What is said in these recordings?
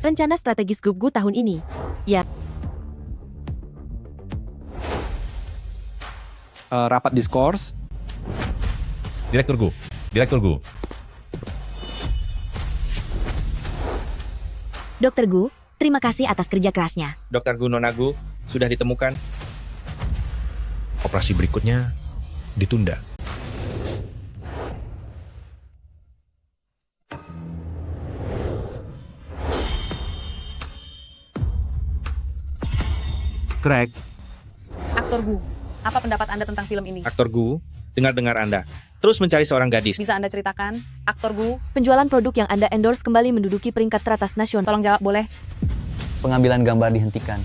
Rencana strategis grup Gu tahun ini. Ya, Rapat diskors. Direktur Gu. Direktur Gu. Dokter Gu, terima kasih atas kerja kerasnya. Dr. Gu Nona Gu sudah ditemukan. Operasi berikutnya ditunda. Craig, Aktor Gu, apa pendapat Anda tentang film ini? Aktor Gu, dengar-dengar Anda terus mencari seorang gadis. Bisa Anda ceritakan? Aktor Gu, penjualan produk yang Anda endorse kembali menduduki peringkat teratas nasional. tolong jawab boleh? Pengambilan gambar dihentikan.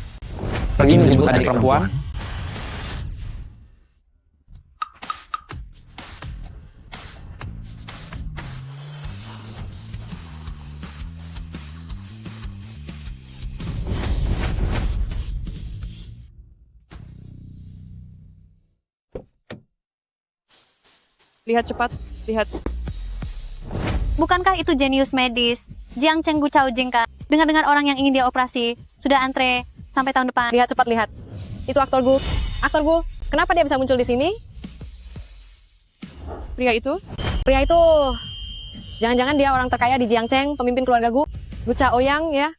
Pergi menjemput adik perempuan. Lihat cepat, lihat. Bukankah itu jenius medis? Jiang Cheng Gu Chao Jing kan? Dengar-dengar orang yang ingin dia operasi, sudah antre sampai tahun depan. Lihat cepat, lihat. Itu Aktor Gu. Aktor Gu, kenapa dia bisa muncul di sini? Pria itu? Pria itu. Jangan-jangan dia orang terkaya di Jiangcheng, pemimpin keluarga Gu. Gu Chaoyang ya.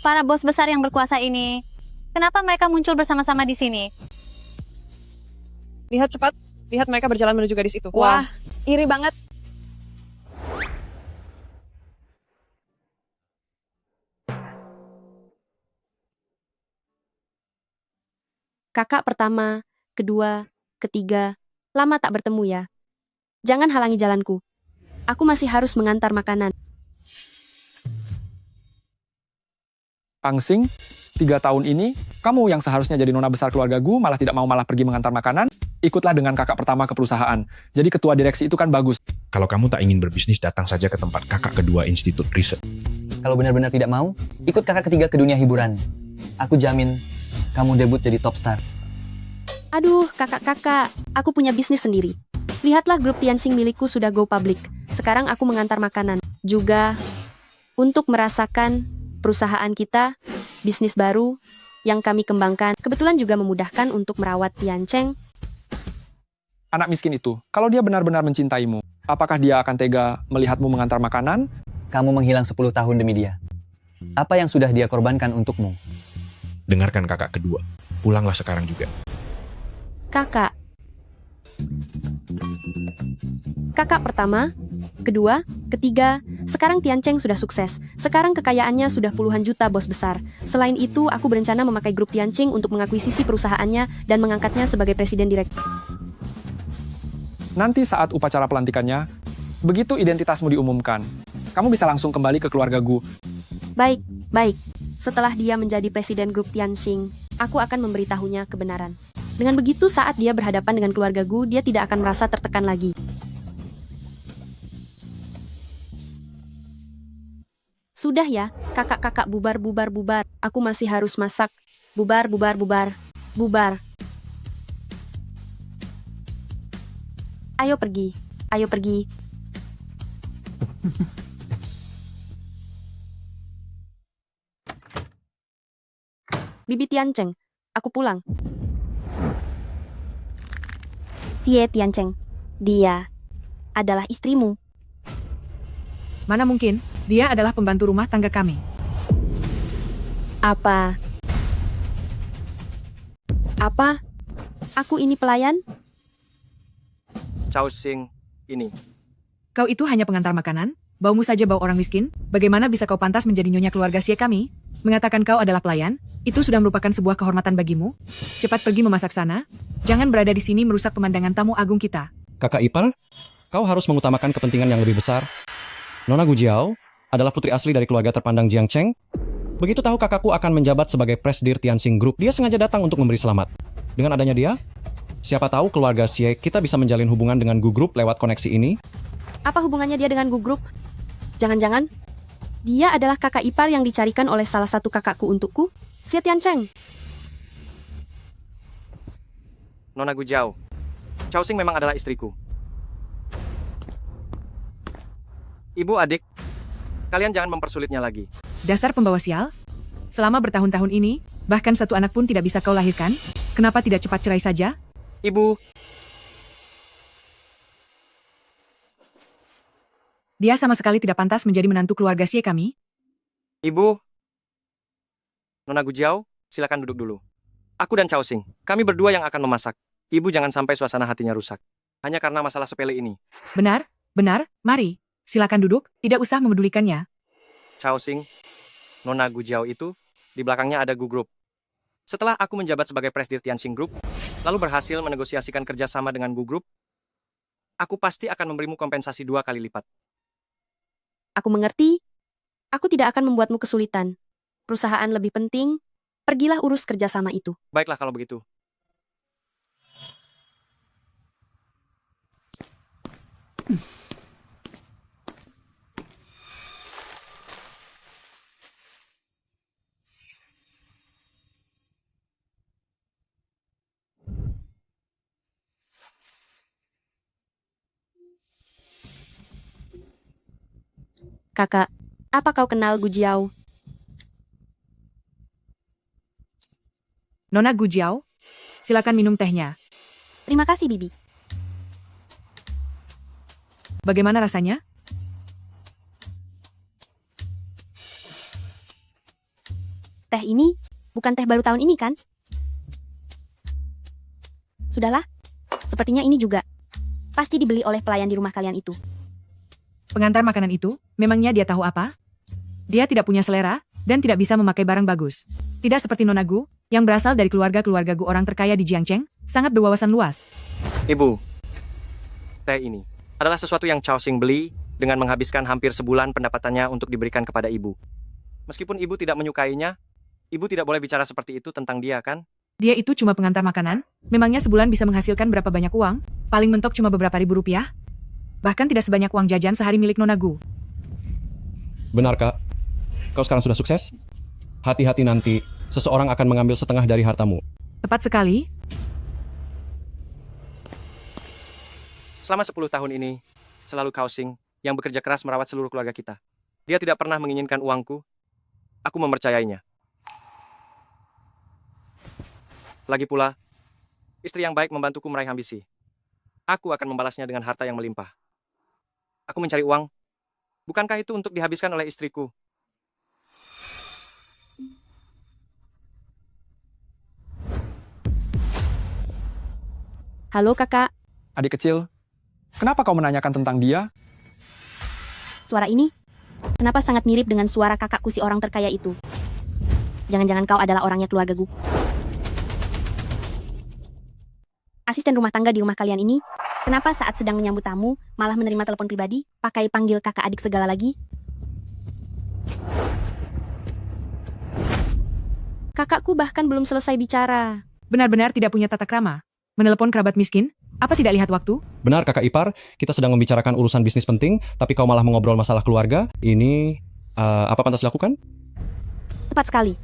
Para bos besar yang berkuasa ini, kenapa mereka muncul bersama-sama di sini? Lihat cepat, lihat mereka berjalan menuju gadis itu. Wah, iri banget. Kakak pertama, kedua, ketiga, lama tak bertemu ya. Jangan halangi jalanku. Aku masih harus mengantar makanan. Pangsing, 3 tahun ini, kamu yang seharusnya jadi nona besar keluarga Gu malah tidak mau malah pergi mengantar makanan. Ikutlah dengan kakak pertama ke perusahaan. Jadi ketua direksi itu kan bagus. Kalau kamu tak ingin berbisnis, datang saja ke tempat kakak kedua Institut Riset. Kalau benar-benar tidak mau, ikut kakak ketiga ke dunia hiburan. Aku jamin, kamu debut jadi top star. Aduh, kakak-kakak, aku punya bisnis sendiri. Lihatlah grup Tianxing milikku sudah go public. Sekarang aku mengantar makanan. Juga untuk merasakan perusahaan kita, bisnis baru yang kami kembangkan. Kebetulan juga memudahkan untuk merawat Tiancheng. Anak miskin itu, kalau dia benar-benar mencintaimu, apakah dia akan tega melihatmu mengantar makanan? Kamu menghilang 10 tahun demi dia. Apa yang sudah dia korbankan untukmu? Dengarkan kakak kedua. Pulanglah sekarang juga. Kakak. Kakak pertama, kedua, ketiga, sekarang Tiancheng sudah sukses. Sekarang kekayaannya sudah puluhan juta bos besar. Selain itu, aku berencana memakai grup Tiancheng untuk mengakuisisi perusahaannya dan mengangkatnya sebagai presiden direktur. Nanti saat upacara pelantikannya, begitu identitasmu diumumkan, kamu bisa langsung kembali ke keluarga Gu. Baik, baik. Setelah dia menjadi presiden grup Tianxing, aku akan memberitahunya kebenaran. Dengan begitu, saat dia berhadapan dengan keluarga Gu, dia tidak akan merasa tertekan lagi. Sudah ya, kakak-kakak bubar. Aku masih harus masak. Bubar. Ayo pergi. Bibi Tiancheng, aku pulang. Xie Tiancheng, dia adalah istrimu. Mana mungkin, dia adalah pembantu rumah tangga kami. Apa? Aku ini pelayan? Chao Xing ini. Kau itu hanya pengantar makanan? Baumu saja bau orang miskin? Bagaimana bisa kau pantas menjadi nyonya keluarga Xie kami? Mengatakan kau adalah pelayan? Itu sudah merupakan sebuah kehormatan bagimu? Cepat pergi memasak sana. Jangan berada di sini merusak pemandangan tamu agung kita. Kakak ipar, kau harus mengutamakan kepentingan yang lebih besar. Nona Gu Jiao adalah putri asli dari keluarga terpandang Jiangcheng. Begitu tahu kakakku akan menjabat sebagai presdir Tianxing Group, dia sengaja datang untuk memberi selamat. Dengan adanya dia, siapa tahu keluarga Xie kita bisa menjalin hubungan dengan Gu Group lewat koneksi ini. Apa hubungannya dia dengan Gu Group? Jangan-jangan dia adalah kakak ipar yang dicarikan oleh salah satu kakakku untukku? Xie Tiancheng. Nona Gu Jiao. Chao Xing memang adalah istriku. Ibu adik, Kalian jangan mempersulitnya lagi. Dasar pembawa sial. Selama bertahun-tahun ini, bahkan satu anak pun tidak bisa kau lahirkan. Kenapa tidak cepat cerai saja? Ibu, Dia sama sekali tidak pantas menjadi menantu keluarga Sie kami. Ibu. Nona Gujiao, silakan duduk dulu. Aku dan Chao Xing, kami berdua yang akan memasak. Ibu jangan sampai suasana hatinya rusak. Hanya karena masalah sepele ini. Benar, benar, mari. Silakan duduk, tidak usah memedulikannya. Chao Xing, Nona Gujiao itu, di belakangnya ada Gu Group. Setelah aku menjabat sebagai Presdir Tianxing Group, lalu berhasil menegosiasikan kerjasama dengan Gu Group, aku pasti akan memberimu kompensasi 2 kali lipat. Aku mengerti. Aku tidak akan membuatmu kesulitan. Perusahaan lebih penting. Pergilah urus kerjasama itu. Baiklah kalau begitu. Kakak, apa kau kenal Gujiao? Nona Gujiao, silakan minum tehnya. Terima kasih, Bibi. Bagaimana rasanya? Teh ini bukan teh baru tahun ini, kan? Sudahlah. Sepertinya ini juga. Pasti dibeli oleh pelayan di rumah kalian itu. Pengantar makanan itu, memangnya dia tahu apa? Dia tidak punya selera, dan tidak bisa memakai barang bagus. Tidak seperti Nona Gu, yang berasal dari keluarga-keluarga Gu orang terkaya di Jiangcheng, sangat berwawasan luas. Ibu, teh ini adalah sesuatu yang Chao Xing beli dengan menghabiskan hampir sebulan pendapatannya untuk diberikan kepada ibu. Meskipun ibu tidak menyukainya, ibu tidak boleh bicara seperti itu tentang dia, kan? Dia itu cuma pengantar makanan, memangnya sebulan bisa menghasilkan berapa banyak uang? Paling mentok cuma beberapa ribu rupiah? Bahkan tidak sebanyak uang jajan sehari milik Nona Gu. Benar, Kak. Kau sekarang sudah sukses? Hati-hati nanti, seseorang akan mengambil setengah dari hartamu. Tepat sekali. Selama 10 tahun ini, selalu Chao Xing yang bekerja keras merawat seluruh keluarga kita. Dia tidak pernah menginginkan uangku. Aku mempercayainya. Lagi pula, istri yang baik membantuku meraih ambisi. Aku akan membalasnya dengan harta yang melimpah. Aku mencari uang. Bukankah itu untuk dihabiskan oleh istriku? Halo, Kakak. Adik kecil, kenapa kau menanyakan tentang dia? Suara ini? Kenapa sangat mirip dengan suara kakakku si orang terkaya itu? Jangan-jangan kau adalah orangnya keluarga Gu. Asisten rumah tangga di rumah kalian ini, kenapa saat sedang menyambut tamu, malah menerima telepon pribadi, pakai panggil kakak adik segala lagi? Kakakku bahkan belum selesai bicara. Benar-benar tidak punya tata krama. Menelepon kerabat miskin? Apa tidak lihat waktu? Benar, Kakak ipar, kita sedang membicarakan urusan bisnis penting, tapi kau malah mengobrol masalah keluarga. Ini, apa pantas dilakukan? Tepat sekali.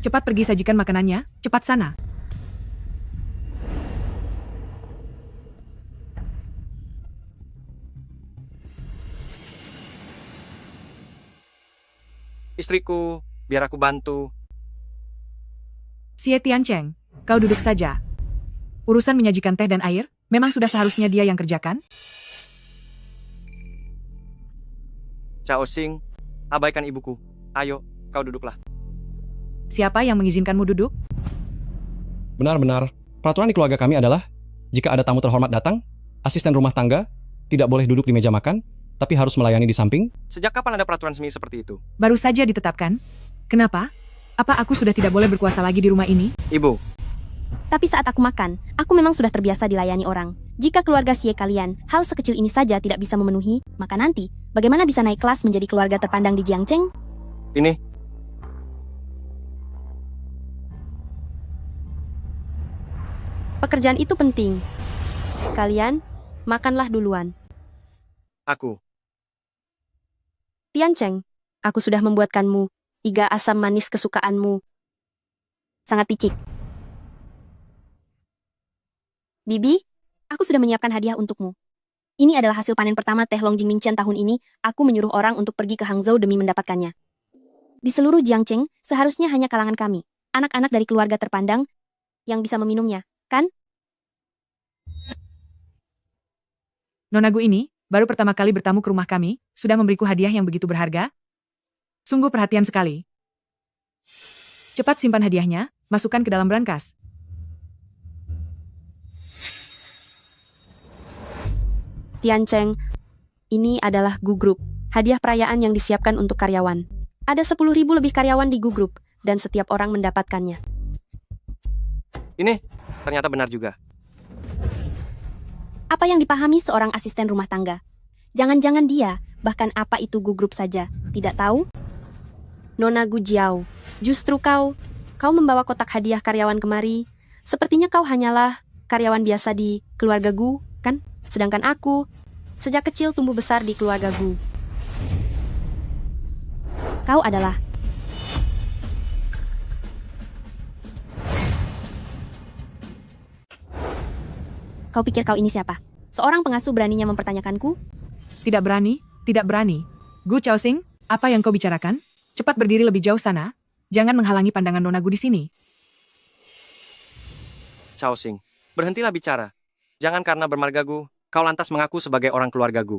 Cepat pergi sajikan makanannya, cepat sana. Istriku, biar aku bantu. Sie Tiancheng, kau duduk saja. Urusan menyajikan teh dan air, memang sudah seharusnya dia yang kerjakan? Chao Xing, abaikan ibuku. Ayo, kau duduklah. Siapa yang mengizinkanmu duduk? Benar-benar, peraturan di keluarga kami adalah, jika ada tamu terhormat datang, asisten rumah tangga tidak boleh duduk di meja makan, tapi harus melayani di samping. Sejak kapan ada peraturan semi seperti itu? Baru saja ditetapkan. Kenapa? Apa aku sudah tidak boleh berkuasa lagi di rumah ini? Ibu, Tapi saat aku makan, aku memang sudah terbiasa dilayani orang. Jika keluarga Sie kalian, hal sekecil ini saja tidak bisa memenuhi, maka nanti, bagaimana bisa naik kelas menjadi keluarga terpandang di Jiangcheng? ini, Pekerjaan itu penting. Kalian, makanlah duluan. aku. Tiancheng, aku sudah membuatkanmu iga asam manis kesukaanmu. Sangat picik. Bibi, aku sudah menyiapkan hadiah untukmu. Ini adalah hasil panen pertama teh Long Jingmingchen tahun ini. Aku menyuruh orang untuk pergi ke Hangzhou demi mendapatkannya. Di seluruh Jiangcheng, seharusnya hanya kalangan kami, anak-anak dari keluarga terpandang, yang bisa meminumnya, kan? Nona Gu ini, baru pertama kali bertamu ke rumah kami, sudah memberiku hadiah yang begitu berharga. Sungguh perhatian sekali. Cepat simpan hadiahnya, masukkan ke dalam brankas. Tiancheng, ini adalah Gu Group, hadiah perayaan yang disiapkan untuk karyawan. Ada 10.000 lebih karyawan di Gu Group, dan setiap orang mendapatkannya. Ini ternyata benar juga. Apa yang dipahami seorang asisten rumah tangga? Jangan-jangan dia, bahkan apa itu Gu Group saja, tidak tahu? Nona Gu Jiao, justru kau membawa kotak hadiah karyawan kemari. Sepertinya kau hanyalah karyawan biasa di keluarga Gu, kan? Sedangkan aku, sejak kecil tumbuh besar di keluarga Gu. Kau adalah... Kau pikir kau ini siapa? Seorang pengasuh beraninya mempertanyakanku? Tidak berani, tidak berani. Gu Chaosing, apa yang kau bicarakan? Cepat berdiri lebih jauh sana. Jangan menghalangi pandangan Nona Gu di sini. Chao Xing, berhentilah bicara. Jangan karena bermarga Gu, kau lantas mengaku sebagai orang keluarga Gu.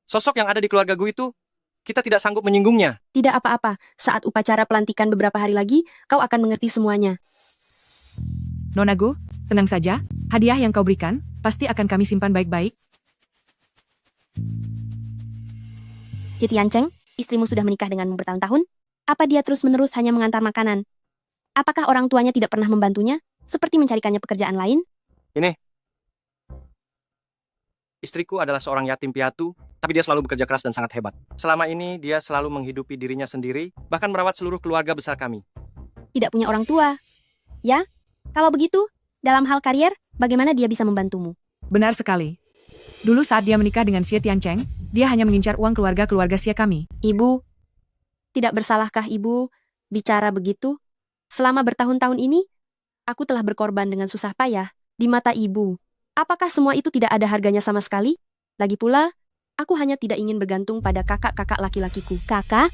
Sosok yang ada di keluarga Gu itu, kita tidak sanggup menyinggungnya. Tidak apa-apa, saat upacara pelantikan beberapa hari lagi, kau akan mengerti semuanya. Nona Gu, tenang saja. Hadiah yang kau berikan, pasti akan kami simpan baik-baik. Ci Tiancheng, istrimu sudah menikah denganmu bertahun-tahun? Apa dia terus-menerus hanya mengantar makanan? Apakah orang tuanya tidak pernah membantunya, seperti mencarikannya pekerjaan lain? Istriku adalah seorang yatim piatu, tapi dia selalu bekerja keras dan sangat hebat. Selama ini, dia selalu menghidupi dirinya sendiri, bahkan merawat seluruh keluarga besar kami. Tidak punya orang tua. Ya? Kalau begitu, dalam hal karier, bagaimana dia bisa membantumu? Benar sekali. Dulu saat dia menikah dengan Xie Tiancheng, dia hanya mengincar uang keluarga Xie kami. Ibu, tidak bersalahkah ibu bicara begitu? Selama bertahun-tahun ini, aku telah berkorban dengan susah payah di mata ibu. Apakah semua itu tidak ada harganya sama sekali? Lagi pula, aku hanya tidak ingin bergantung pada kakak-kakak laki-lakiku. Kakak?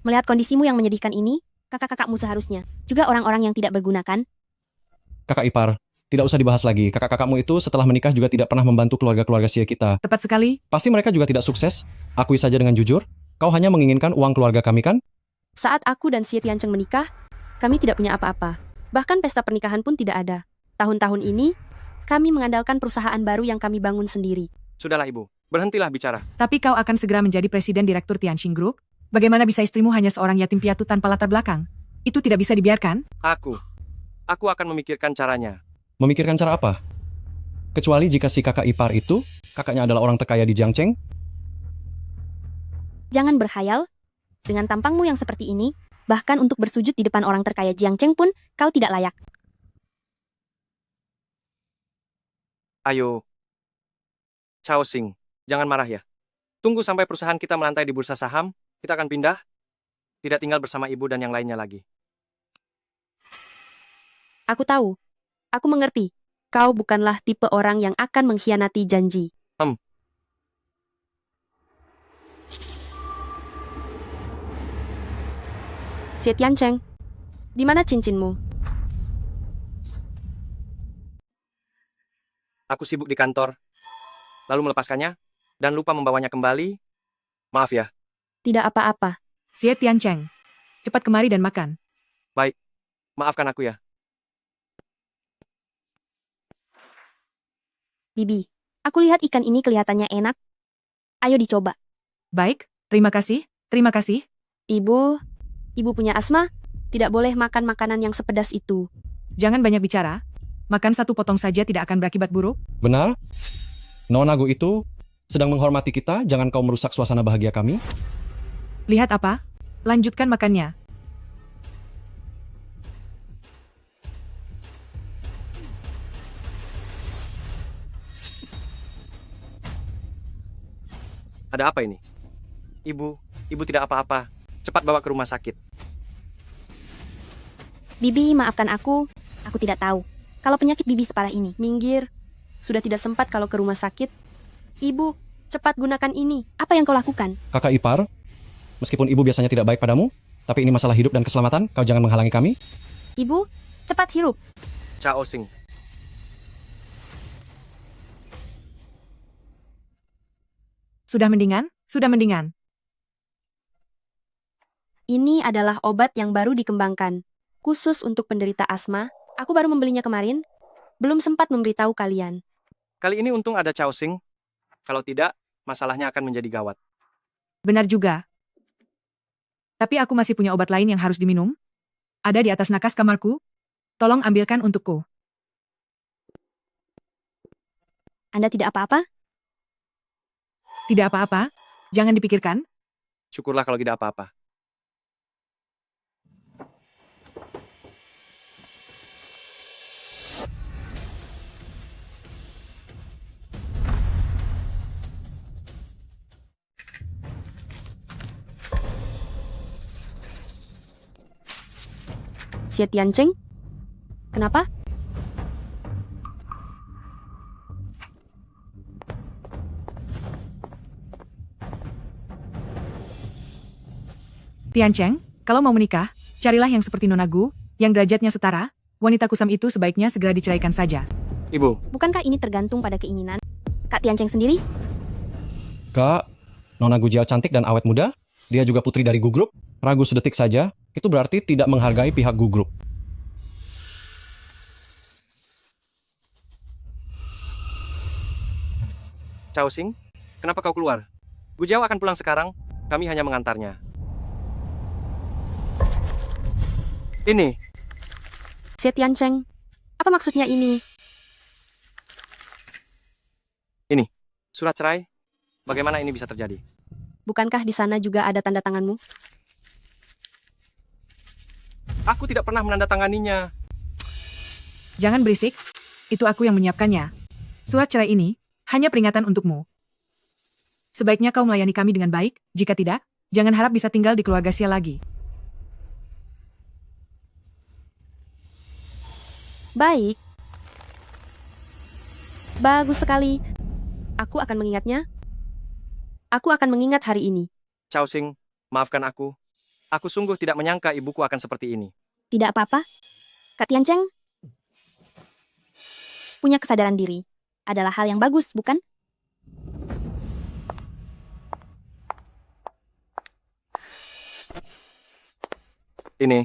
Melihat kondisimu yang menyedihkan ini, kakak-kakakmu seharusnya juga orang-orang yang tidak berguna, kan? Kakak ipar, tidak usah dibahas lagi. Kakak-kakakmu itu setelah menikah juga tidak pernah membantu keluarga-keluarga Xie kita. Tepat sekali. Pasti mereka juga tidak sukses. Akui saja dengan jujur, kau hanya menginginkan uang keluarga kami kan? Saat aku dan Xie Tiancheng menikah, kami tidak punya apa-apa. Bahkan pesta pernikahan pun tidak ada. Tahun-tahun ini, kami mengandalkan perusahaan baru yang kami bangun sendiri. Sudahlah ibu, berhentilah bicara. Tapi kau akan segera menjadi presiden direktur Tianxing Group? Bagaimana bisa istrimu hanya seorang yatim piatu tanpa latar belakang? Itu tidak bisa dibiarkan. Aku akan memikirkan caranya. Memikirkan cara apa? Kecuali jika si kakak ipar itu, kakaknya adalah orang terkaya di Jiangcheng. Jangan berkhayal. Dengan tampangmu yang seperti ini, bahkan untuk bersujud di depan orang terkaya Jiangcheng pun, kau tidak layak. Ayo, Chao Xing, jangan marah ya. Tunggu sampai perusahaan kita melantai di bursa saham, kita akan pindah. Tidak tinggal bersama ibu dan yang lainnya lagi. Aku tahu. Aku mengerti. Kau bukanlah tipe orang yang akan mengkhianati janji. Xie Tiancheng, di mana cincinmu? Aku sibuk di kantor, lalu melepaskannya, dan lupa membawanya kembali. Maaf ya. Tidak apa-apa. Xie Tiancheng, cepat kemari dan makan. Maafkan aku ya. Bibi, aku lihat ikan ini kelihatannya enak. Ayo dicoba. Baik, terima kasih, terima kasih. Ibu punya asma? Tidak boleh makan makanan yang sepedas itu. Jangan banyak bicara. Makan satu potong saja tidak akan berakibat buruk. Benar? Nona Gu itu sedang menghormati kita, jangan kau merusak suasana bahagia kami. Lihat apa? Lanjutkan makannya. Ada apa ini? Ibu tidak apa-apa. Cepat bawa ke rumah sakit. Bibi, maafkan aku. Aku tidak tahu. Kalau penyakit Bibi separah ini. Minggir. Sudah tidak sempat kalau ke rumah sakit. Ibu, cepat gunakan ini. Apa yang kau lakukan? Kakak ipar, meskipun ibu biasanya tidak baik padamu, tapi ini masalah hidup dan keselamatan, kau jangan menghalangi kami. Ibu, cepat hirup. Chao Xing. Sudah mendingan? Sudah mendingan. Ini adalah obat yang baru dikembangkan. Khusus untuk penderita asma. Aku baru membelinya kemarin. Belum sempat memberitahu kalian. Kali ini untung ada Chao Xing. Kalau tidak, masalahnya akan menjadi gawat. Benar juga. Tapi aku masih punya obat lain yang harus diminum. Ada di atas nakas kamarku. Tolong ambilkan untukku. Anda tidak apa-apa? Tidak apa-apa. Jangan dipikirkan. Syukurlah kalau tidak apa-apa. Xie Tiancheng? Kenapa? Tiancheng, kalau mau menikah, carilah yang seperti Nona Gu, yang derajatnya setara. Wanita kusam itu sebaiknya segera diceraikan saja. Ibu, Bukankah ini tergantung pada keinginan Kak Tiancheng sendiri? Kak, Nona Gu Jiao cantik dan awet muda. Dia juga putri dari Gu Group. Ragu sedetik saja, itu berarti tidak menghargai pihak Gu Group. Chao Xing, kenapa kau keluar? Gu Jiao akan pulang sekarang, kami hanya mengantarnya. Ini, Xie Tiancheng, apa maksudnya ini? surat cerai. Bagaimana ini bisa terjadi? Bukankah di sana juga ada tanda tanganmu? Aku tidak pernah menandatanganinya. Jangan berisik. Itu aku yang menyiapkannya. Surat cerai ini hanya peringatan untukmu. Sebaiknya kau melayani kami dengan baik. Jika tidak, jangan harap bisa tinggal di keluarga Xia lagi. Baik. Bagus sekali. Aku akan mengingatnya. Aku akan mengingat hari ini. Chao Xing, maafkan aku. Aku sungguh tidak menyangka ibuku akan seperti ini. Tidak apa-apa. Kak Tiancheng, punya kesadaran diri adalah hal yang bagus, bukan? Ini,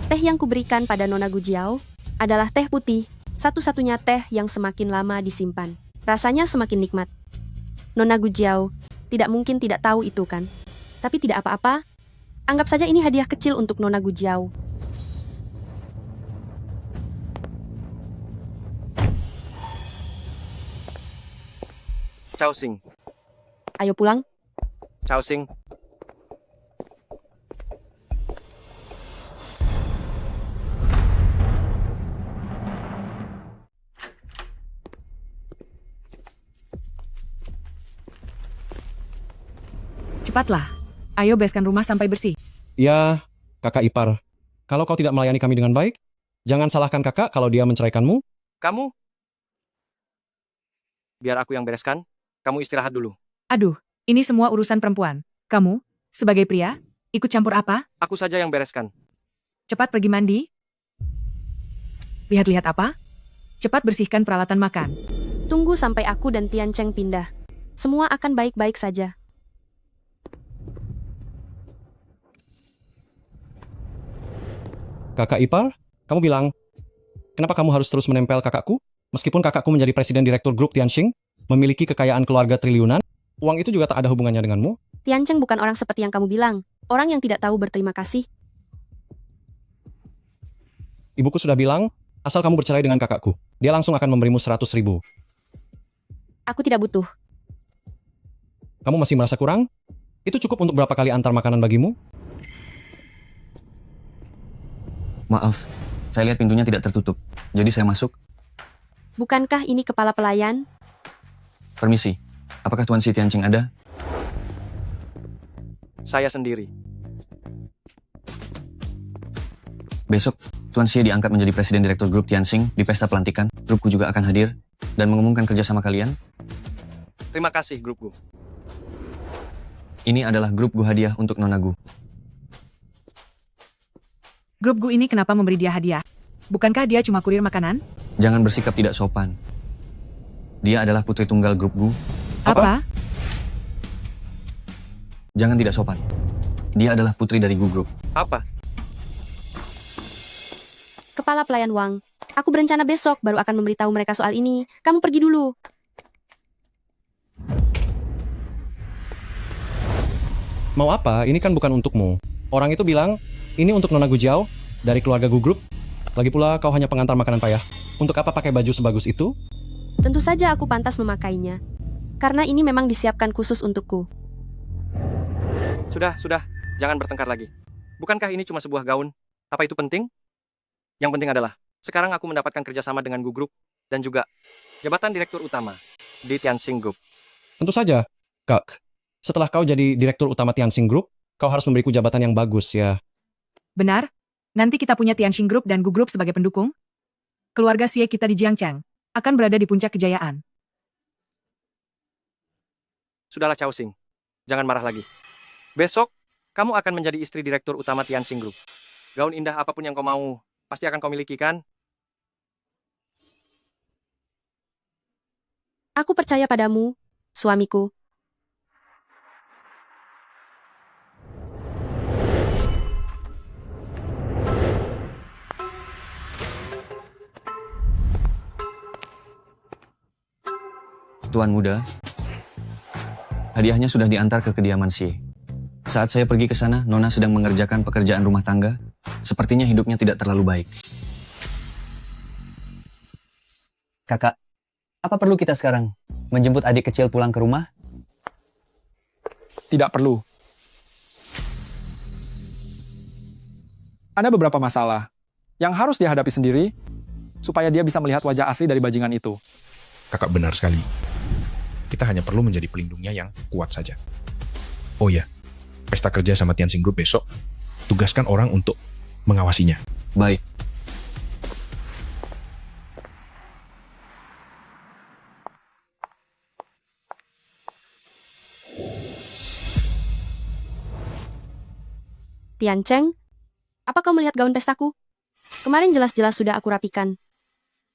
Teh yang kuberikan pada Nona Gu Jiao adalah teh putih, satu-satunya teh yang semakin lama disimpan. Rasanya semakin nikmat. Nona Gu Jiao tidak mungkin tidak tahu itu kan? Tapi tidak apa-apa. Anggap saja ini hadiah kecil untuk Nona Gu Jiao. Chao Xing. Ayo pulang. Chao Xing. Cepatlah. Ayo bereskan rumah sampai bersih. Ya, kakak ipar. Kalau kau tidak melayani kami dengan baik, jangan salahkan kakak kalau dia menceraikanmu. Kamu? Biar aku yang bereskan. Kamu istirahat dulu. Aduh, ini semua urusan perempuan. Kamu, sebagai pria, ikut campur apa? Aku saja yang bereskan. Cepat pergi mandi. Lihat-lihat apa? Cepat bersihkan peralatan makan. Tunggu sampai aku dan Tiancheng pindah. Semua akan baik-baik saja. Kakak ipar, kamu bilang, kenapa kamu harus terus menempel kakakku? Meskipun kakakku menjadi presiden direktur grup Tianxing, memiliki kekayaan keluarga triliunan, uang itu juga tak ada hubungannya denganmu. Tiancheng bukan orang seperti yang kamu bilang. Orang yang tidak tahu berterima kasih. Ibuku sudah bilang, asal kamu bercerai dengan kakakku, dia langsung akan memberimu 100.000. Aku tidak butuh. Kamu masih merasa kurang? Itu cukup untuk berapa kali antar makanan bagimu? Maaf, saya lihat pintunya tidak tertutup. Jadi saya masuk. Bukankah ini kepala pelayan? Permisi, apakah Tuan Si Tianching ada? Saya sendiri. Besok, Tuan Xie diangkat menjadi Presiden Direktur Grup Tianxing di pesta pelantikan. Grupku juga akan hadir dan mengumumkan kerjasama kalian. Terima kasih, Grup Gu. Ini adalah grup Gu hadiah untuk Nona Gu. Grup Gu ini kenapa memberi dia hadiah? Bukankah dia cuma kurir makanan? Jangan bersikap tidak sopan. Dia adalah putri tunggal grup Gu. Apa? Jangan tidak sopan. Dia adalah putri dari Gu Group. Apa? Kepala pelayan Wang, aku berencana besok baru akan memberitahu mereka soal ini. Kamu pergi dulu. Mau apa? Ini kan bukan untukmu. Orang itu bilang, ini untuk Nona Gu Jiao dari keluarga Gu Group. Lagi pula kau hanya pengantar makanan payah. Untuk apa pakai baju sebagus itu? Tentu saja aku pantas memakainya. Karena ini memang disiapkan khusus untukku. Sudah. Jangan bertengkar lagi. Bukankah ini cuma sebuah gaun? Apa itu penting? Yang penting adalah, sekarang aku mendapatkan kerjasama dengan Gu Group dan juga jabatan Direktur Utama di Tianxing Group. Tentu saja, Kak. Setelah kau jadi Direktur Utama Tianxing Group, kau harus memberiku jabatan yang bagus ya. Benar? Nanti kita punya Tianxing Group dan Gu Group sebagai pendukung. Keluarga Xie kita di Jiangcheng akan berada di puncak kejayaan. Sudahlah Chao Xing, jangan marah lagi. Besok, kamu akan menjadi istri Direktur Utama Tianxing Group. Gaun indah apapun yang kau mau, pasti akan kau miliki kan? Aku percaya padamu, suamiku. Tuan muda, hadiahnya sudah diantar ke kediaman Xie. Saat saya pergi ke sana, Nona sedang mengerjakan pekerjaan rumah tangga. Sepertinya hidupnya tidak terlalu baik. Kakak, apa perlu kita sekarang? Menjemput adik kecil pulang ke rumah? Tidak perlu. Ada beberapa masalah yang harus dia hadapi sendiri supaya dia bisa melihat wajah asli dari bajingan itu. Kakak benar sekali. Kita hanya perlu menjadi pelindungnya yang kuat saja. Oh ya, pesta kerja sama Tianxing Group besok, tugaskan orang untuk mengawasinya. Baik. Tiancheng, apa kau melihat gaun pestaku? Kemarin jelas-jelas sudah aku rapikan.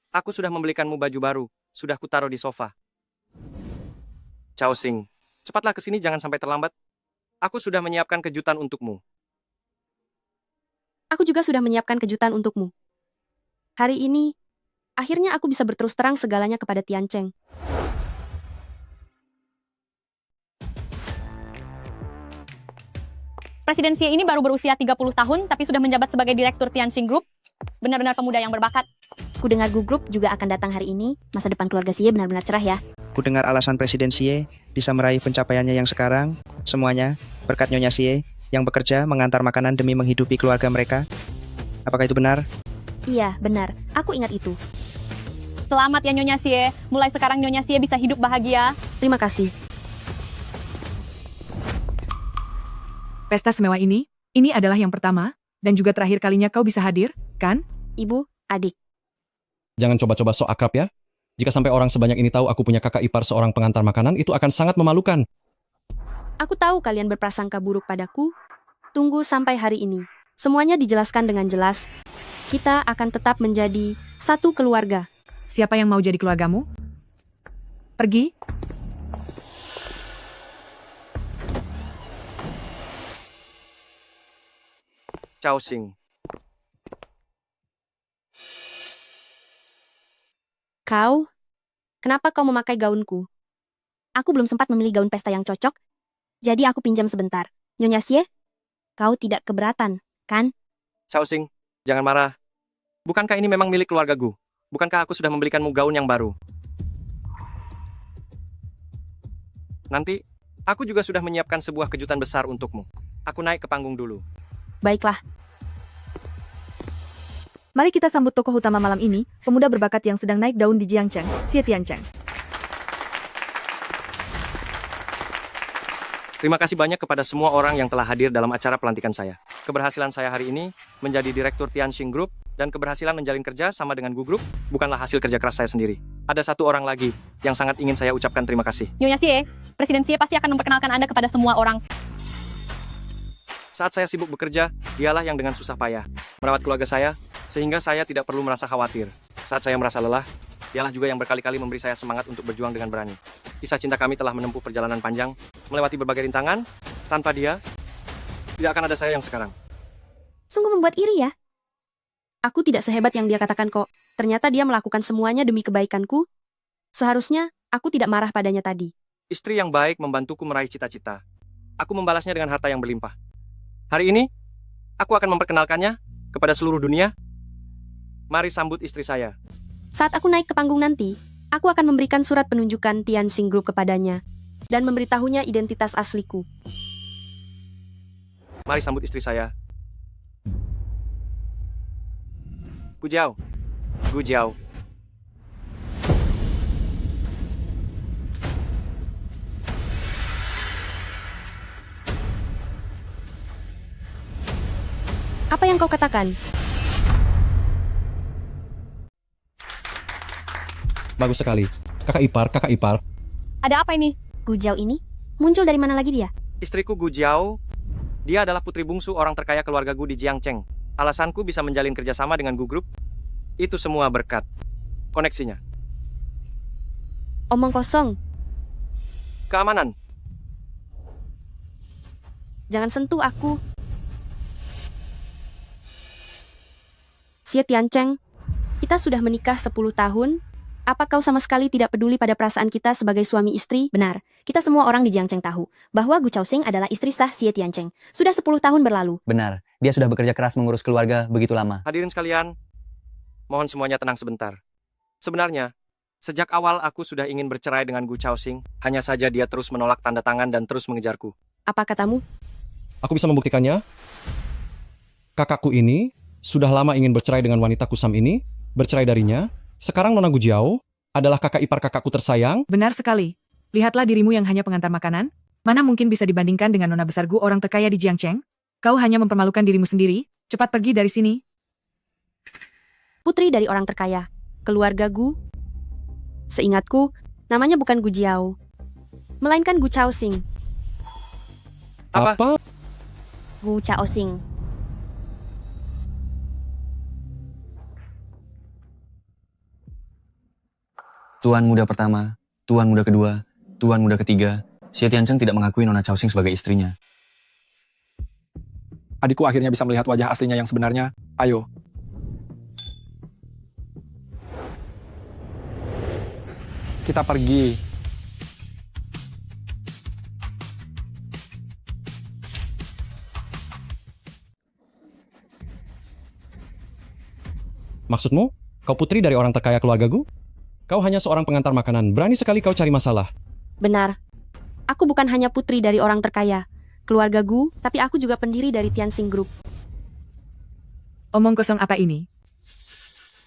Aku sudah membelikanmu baju baru, sudah kutaruh di sofa. Chao Xing, cepatlah ke sini jangan sampai terlambat. Aku sudah menyiapkan kejutan untukmu. Aku juga sudah menyiapkan kejutan untukmu. Hari ini, akhirnya aku bisa berterus terang segalanya kepada Tiancheng. Presiden Xie ini baru berusia 30 tahun, tapi sudah menjabat sebagai Direktur Tianxing Group. Benar-benar pemuda yang berbakat. Ku dengar Gu Group juga akan datang hari ini. Masa depan keluarga Xie benar-benar cerah ya. Ku dengar alasan Presiden Xie bisa meraih pencapaiannya yang sekarang, semuanya berkat Nyonya Xie yang bekerja mengantar makanan demi menghidupi keluarga mereka. Apakah itu benar? Iya, benar. Aku ingat itu. Selamat ya Nyonya Xie. Mulai sekarang Nyonya Xie bisa hidup bahagia. Terima kasih. Pesta semewah ini adalah yang pertama, dan juga terakhir kalinya kau bisa hadir, kan? Ibu, adik. Jangan coba-coba sok akrab ya. Jika sampai orang sebanyak ini tahu aku punya kakak ipar seorang pengantar makanan, itu akan sangat memalukan. Aku tahu kalian berprasangka buruk padaku. Tunggu sampai hari ini. Semuanya dijelaskan dengan jelas. Kita akan tetap menjadi satu keluarga. Siapa yang mau jadi keluargamu? Pergi. Chao Xing, Kau? Kenapa kau memakai gaunku? Aku belum sempat memilih gaun pesta yang cocok, jadi aku pinjam sebentar. Nyonya Xie, kau tidak keberatan, kan? Chao Xing, jangan marah. Bukankah ini memang milik keluarga Gu? Bukankah aku sudah membelikanmu gaun yang baru? Nanti, aku juga sudah menyiapkan sebuah kejutan besar untukmu. Aku naik ke panggung dulu. Baiklah. Mari kita sambut tokoh utama malam ini, pemuda berbakat yang sedang naik daun di Jiangcheng, Xie Tiancheng. Terima kasih banyak kepada semua orang yang telah hadir dalam acara pelantikan saya. Keberhasilan saya hari ini menjadi Direktur Tianxing Group dan keberhasilan menjalin kerja sama dengan Gu Group bukanlah hasil kerja keras saya sendiri. Ada satu orang lagi yang sangat ingin saya ucapkan terima kasih. Nyonya Xie, Presiden Xie pasti akan memperkenalkan Anda kepada semua orang. Saat saya sibuk bekerja, dialah yang dengan susah payah merawat keluarga saya, sehingga saya tidak perlu merasa khawatir. Saat saya merasa lelah, dialah juga yang berkali-kali memberi saya semangat untuk berjuang dengan berani. Kisah cinta kami telah menempuh perjalanan panjang, melewati berbagai rintangan. Tanpa dia, tidak akan ada saya yang sekarang. Sungguh membuat iri ya. Aku tidak sehebat yang dia katakan kok. Ternyata dia melakukan semuanya demi kebaikanku. Seharusnya, aku tidak marah padanya tadi. Istri yang baik membantuku meraih cita-cita. Aku membalasnya dengan harta yang berlimpah. Hari ini, aku akan memperkenalkannya kepada seluruh dunia. Mari sambut istri saya. Saat aku naik ke panggung nanti, aku akan memberikan surat penunjukan Tianxing Group kepadanya dan memberitahunya identitas asliku. Mari sambut istri saya. Gu Jiao. Gu Jiao. Apa yang kau katakan? Bagus sekali. Kakak ipar. Ada apa ini? Gu Jiao ini? Muncul dari mana lagi dia? Istriku Gu Jiao, dia adalah putri bungsu orang terkaya keluarga Gu di Jiangcheng. Alasanku bisa menjalin kerjasama dengan Gu Group, itu semua berkat koneksinya. Omong kosong. Keamanan. Jangan sentuh aku. Xie Tiancheng, kita sudah menikah 10 tahun. Apa kau sama sekali tidak peduli pada perasaan kita sebagai suami istri? Benar, kita semua orang di Jiangcheng tahu bahwa Gu Chaoxing adalah istri sah Xie Tiancheng. Sudah 10 tahun berlalu. Benar, dia sudah bekerja keras mengurus keluarga begitu lama. Hadirin sekalian, mohon semuanya tenang sebentar. Sebenarnya, sejak awal aku sudah ingin bercerai dengan Gu Chaoxing, hanya saja dia terus menolak tanda tangan dan terus mengejarku. Apa katamu? Aku bisa membuktikannya. Kakakku ini sudah lama ingin bercerai dengan wanita kusam ini, bercerai darinya. Sekarang Nona Gu Jiao adalah kakak ipar kakakku tersayang. Benar sekali. Lihatlah dirimu yang hanya pengantar makanan. Mana mungkin bisa dibandingkan dengan nona besar Gu orang terkaya di Jiangcheng? Kau hanya mempermalukan dirimu sendiri. Cepat pergi dari sini. Putri dari orang terkaya. Keluarga Gu. Seingatku, namanya bukan Gu Jiao, melainkan Gu Chaoxing. Apa? Gu Chaoxing. Tuan muda pertama, tuan muda kedua, tuan muda ketiga, Xie Tiancheng tidak mengakui Nona Chaoxing sebagai istrinya. Adikku akhirnya bisa melihat wajah aslinya yang sebenarnya. Ayo. Kita pergi. Maksudmu, kau putri dari orang terkaya keluarga Gu? Kau hanya seorang pengantar makanan, berani sekali kau cari masalah. Benar. Aku bukan hanya putri dari orang terkaya, keluarga Gu, tapi aku juga pendiri dari Tianxing Group. Omong kosong apa ini?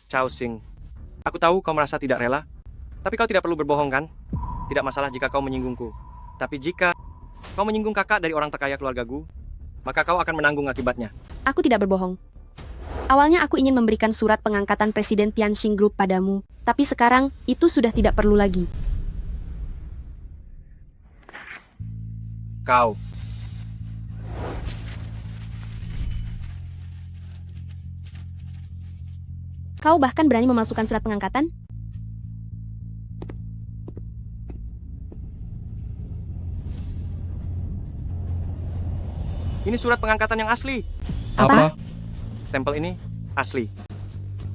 Chaoxing, aku tahu kau merasa tidak rela, tapi kau tidak perlu berbohong kan? Tidak masalah jika kau menyinggungku. Tapi jika kau menyinggung kakak dari orang terkaya keluarga Gu, maka kau akan menanggung akibatnya. Aku tidak berbohong. Awalnya aku ingin memberikan surat pengangkatan Presiden Tianxing Group padamu, tapi sekarang itu sudah tidak perlu lagi. Kau. Kau bahkan berani memasukkan surat pengangkatan? Ini surat pengangkatan yang asli. Apa? Stempel ini asli.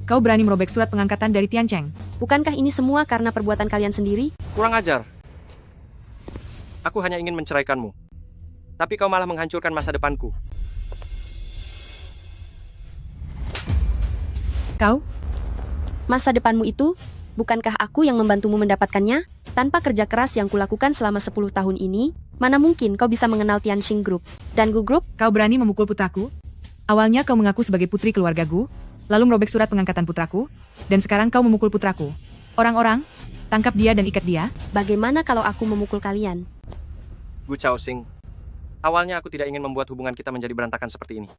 Kau berani merobek surat pengangkatan dari Tiancheng? Bukankah ini semua karena perbuatan kalian sendiri? Kurang ajar. Aku hanya ingin menceraikanmu. Tapi kau malah menghancurkan masa depanku. Kau? Masa depanmu itu, bukankah aku yang membantumu mendapatkannya? Tanpa kerja keras yang kulakukan selama 10 tahun ini, mana mungkin kau bisa mengenal Tianxing Group dan Gu Group? Kau berani memukul putraku? Awalnya kau mengaku sebagai putri keluarga Gu, lalu merobek surat pengangkatan putraku, dan sekarang kau memukul putraku. Orang-orang, tangkap dia dan ikat dia. Bagaimana kalau aku memukul kalian? Gu Chaoxing, Awalnya aku tidak ingin membuat hubungan kita menjadi berantakan seperti ini.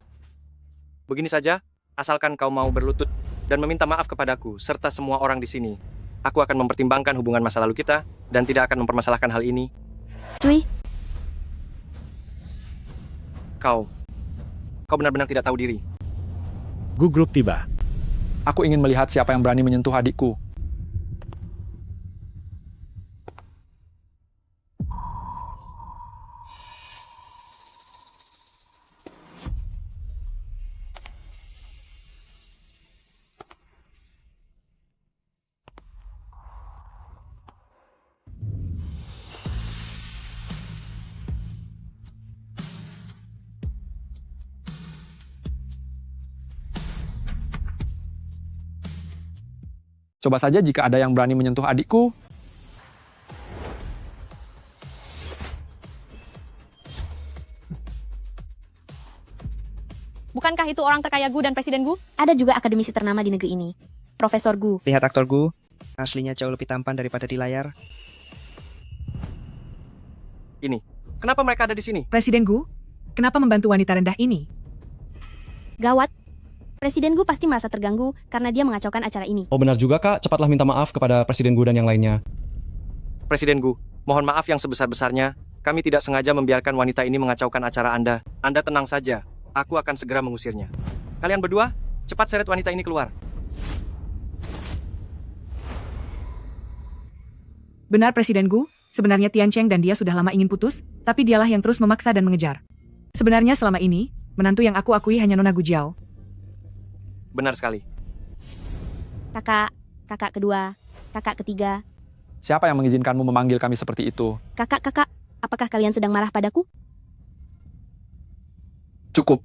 Begini saja, asalkan kau mau berlutut dan meminta maaf kepadaku serta semua orang di sini. Aku akan mempertimbangkan hubungan masa lalu kita dan tidak akan mempermasalahkan hal ini. Cuy, Kau benar-benar tidak tahu diri. Gu Grup tiba. Aku ingin melihat siapa yang berani menyentuh adikku. Coba saja jika ada yang berani menyentuh adikku. Bukankah itu orang terkaya Gu dan Presiden Gu? Ada juga akademisi ternama di negeri ini. Profesor Gu. Lihat aktor Gu, aslinya jauh lebih tampan daripada di layar. Ini, kenapa mereka ada di sini? Presiden Gu, kenapa membantu wanita rendah ini? Gawat. Presiden Gu pasti merasa terganggu karena dia mengacaukan acara ini. Oh benar juga kak, cepatlah minta maaf kepada Presiden Gu dan yang lainnya. Presiden Gu, mohon maaf yang sebesar-besarnya. Kami tidak sengaja membiarkan wanita ini mengacaukan acara Anda. Anda tenang saja, aku akan segera mengusirnya. Kalian berdua, cepat seret wanita ini keluar. Benar Presiden Gu, sebenarnya Tian Cheng dan dia sudah lama ingin putus, tapi dialah yang terus memaksa dan mengejar. Sebenarnya selama ini, menantu yang aku akui hanya Nona Gu Jiao. Benar sekali. Kakak, kakak kedua, kakak ketiga. Siapa yang mengizinkanmu memanggil kami seperti itu? Kakak, apakah kalian sedang marah padaku? Cukup.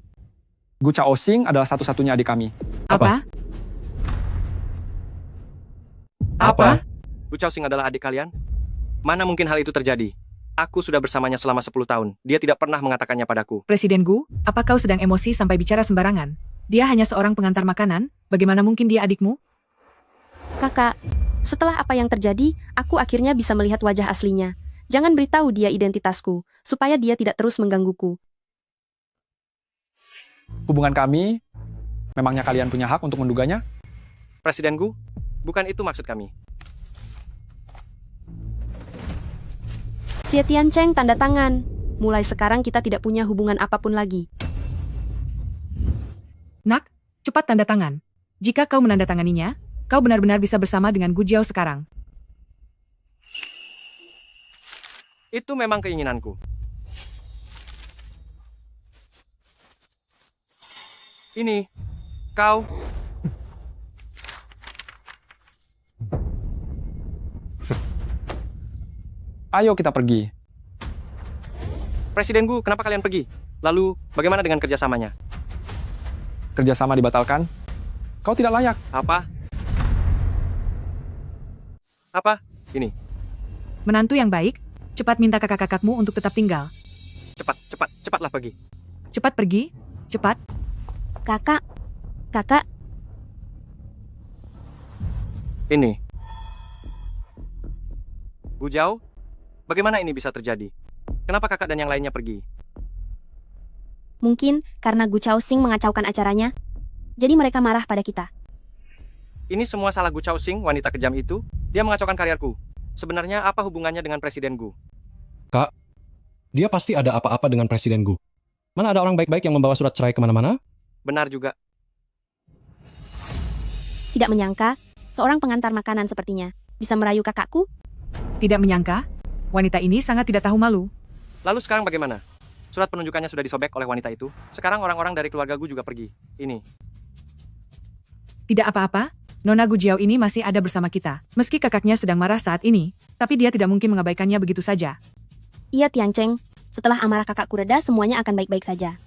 Gu Chaosing adalah satu-satunya adik kami. Apa? Gu Chaosing adalah adik kalian? Mana mungkin hal itu terjadi? Aku sudah bersamanya selama 10 tahun. Dia tidak pernah mengatakannya padaku. Presiden Gu, apa kau sedang emosi sampai bicara sembarangan? Dia hanya seorang pengantar makanan, bagaimana mungkin dia adikmu? kakak, setelah apa yang terjadi, aku akhirnya bisa melihat wajah aslinya. Jangan beritahu dia identitasku, supaya dia tidak terus menggangguku. Hubungan kami, memangnya kalian punya hak untuk menduganya? Presiden Gu, bukan itu maksud kami. Xie Tiancheng tanda tangan. Mulai sekarang kita tidak punya hubungan apapun lagi. Nak, cepat tanda tangan. Jika kau menandatanganinya, kau benar-benar bisa bersama dengan Gu Jiao sekarang. Itu memang keinginanku. Ini, kau. Ayo kita pergi. Presiden Gu, kenapa kalian pergi? Lalu, bagaimana dengan kerjasamanya? Kerjasama dibatalkan. Kau tidak layak. Apa? Apa? Ini. Menantu yang baik, cepat minta kakak-kakakmu untuk tetap tinggal. Cepatlah pergi. Cepat pergi, cepat. Kakak. Ini. Gu Jiao, bagaimana ini bisa terjadi? Kenapa kakak dan yang lainnya pergi? Mungkin karena Gu Chaosing mengacaukan acaranya, jadi mereka marah pada kita. Ini semua salah Gu Chaosing, wanita kejam itu. Dia mengacaukan karirku. Sebenarnya apa hubungannya dengan Presiden Gu? Kak, dia pasti ada apa-apa dengan Presiden Gu. Mana ada orang baik-baik yang membawa surat cerai kemana-mana? Benar juga. Tidak menyangka, seorang pengantar makanan sepertinya bisa merayu kakakku. Tidak menyangka, wanita ini sangat tidak tahu malu. Lalu sekarang bagaimana? Surat penunjukannya sudah disobek oleh wanita itu. Sekarang orang-orang dari keluarga Gu juga pergi. Ini. Tidak apa-apa, Nona Gu Jiao ini masih ada bersama kita. Meski kakaknya sedang marah saat ini, tapi dia tidak mungkin mengabaikannya begitu saja. Iya Tiancheng, setelah amarah kakakku reda semuanya akan baik-baik saja.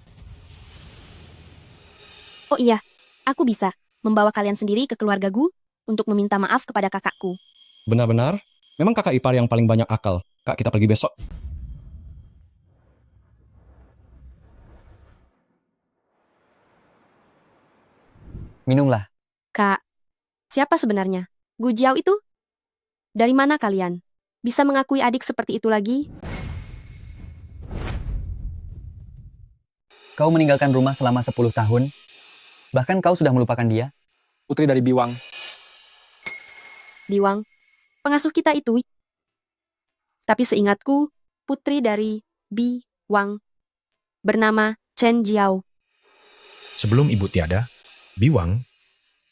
Oh iya, aku bisa membawa kalian sendiri ke keluarga Gu untuk meminta maaf kepada kakakku. Benar-benar? Memang kakak ipar yang paling banyak akal. Kak, kita pergi besok. Minumlah. Kak, siapa sebenarnya? Gu Jiao itu? Dari mana kalian? Bisa mengakui adik seperti itu lagi? Kau meninggalkan rumah selama 10 tahun. Bahkan kau sudah melupakan dia. Putri dari Biwang. Biwang, pengasuh kita itu. Tapi seingatku, putri dari Biwang bernama Chen Jiao. Sebelum ibu tiada, Biwang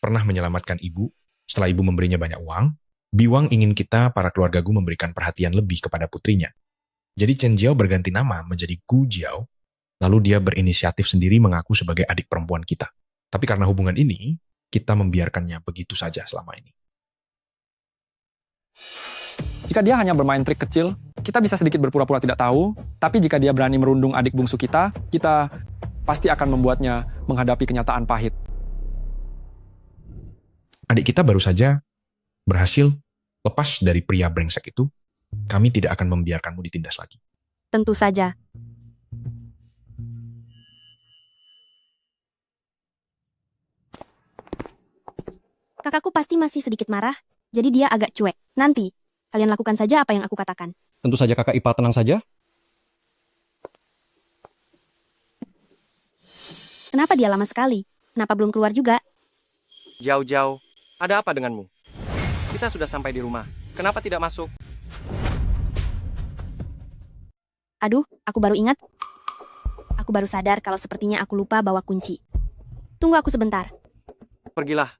pernah menyelamatkan ibu. Setelah ibu memberinya banyak uang, Biwang ingin kita, para keluarga Gu, memberikan perhatian lebih kepada putrinya. Jadi Chen Jiao berganti nama menjadi Gu Jiao, lalu dia berinisiatif sendiri mengaku sebagai adik perempuan kita. Tapi karena hubungan ini, kita membiarkannya begitu saja selama ini. Jika dia hanya bermain trik kecil, kita bisa sedikit berpura-pura tidak tahu, tapi jika dia berani merundung adik bungsu kita pasti akan membuatnya menghadapi kenyataan pahit. Adik kita baru saja berhasil lepas dari pria brengsek itu. Kami tidak akan membiarkanmu ditindas lagi. Tentu saja. Kakakku pasti masih sedikit marah, jadi dia agak cuek. Nanti, kalian lakukan saja apa yang aku katakan. Tentu saja kakak ipar, tenang saja. Kenapa dia lama sekali? Kenapa belum keluar juga? Jiao, ada apa denganmu? Kita sudah sampai di rumah. Kenapa tidak masuk? Aduh, aku baru ingat. Aku baru sadar kalau sepertinya aku lupa bawa kunci. Tunggu aku sebentar. Pergilah.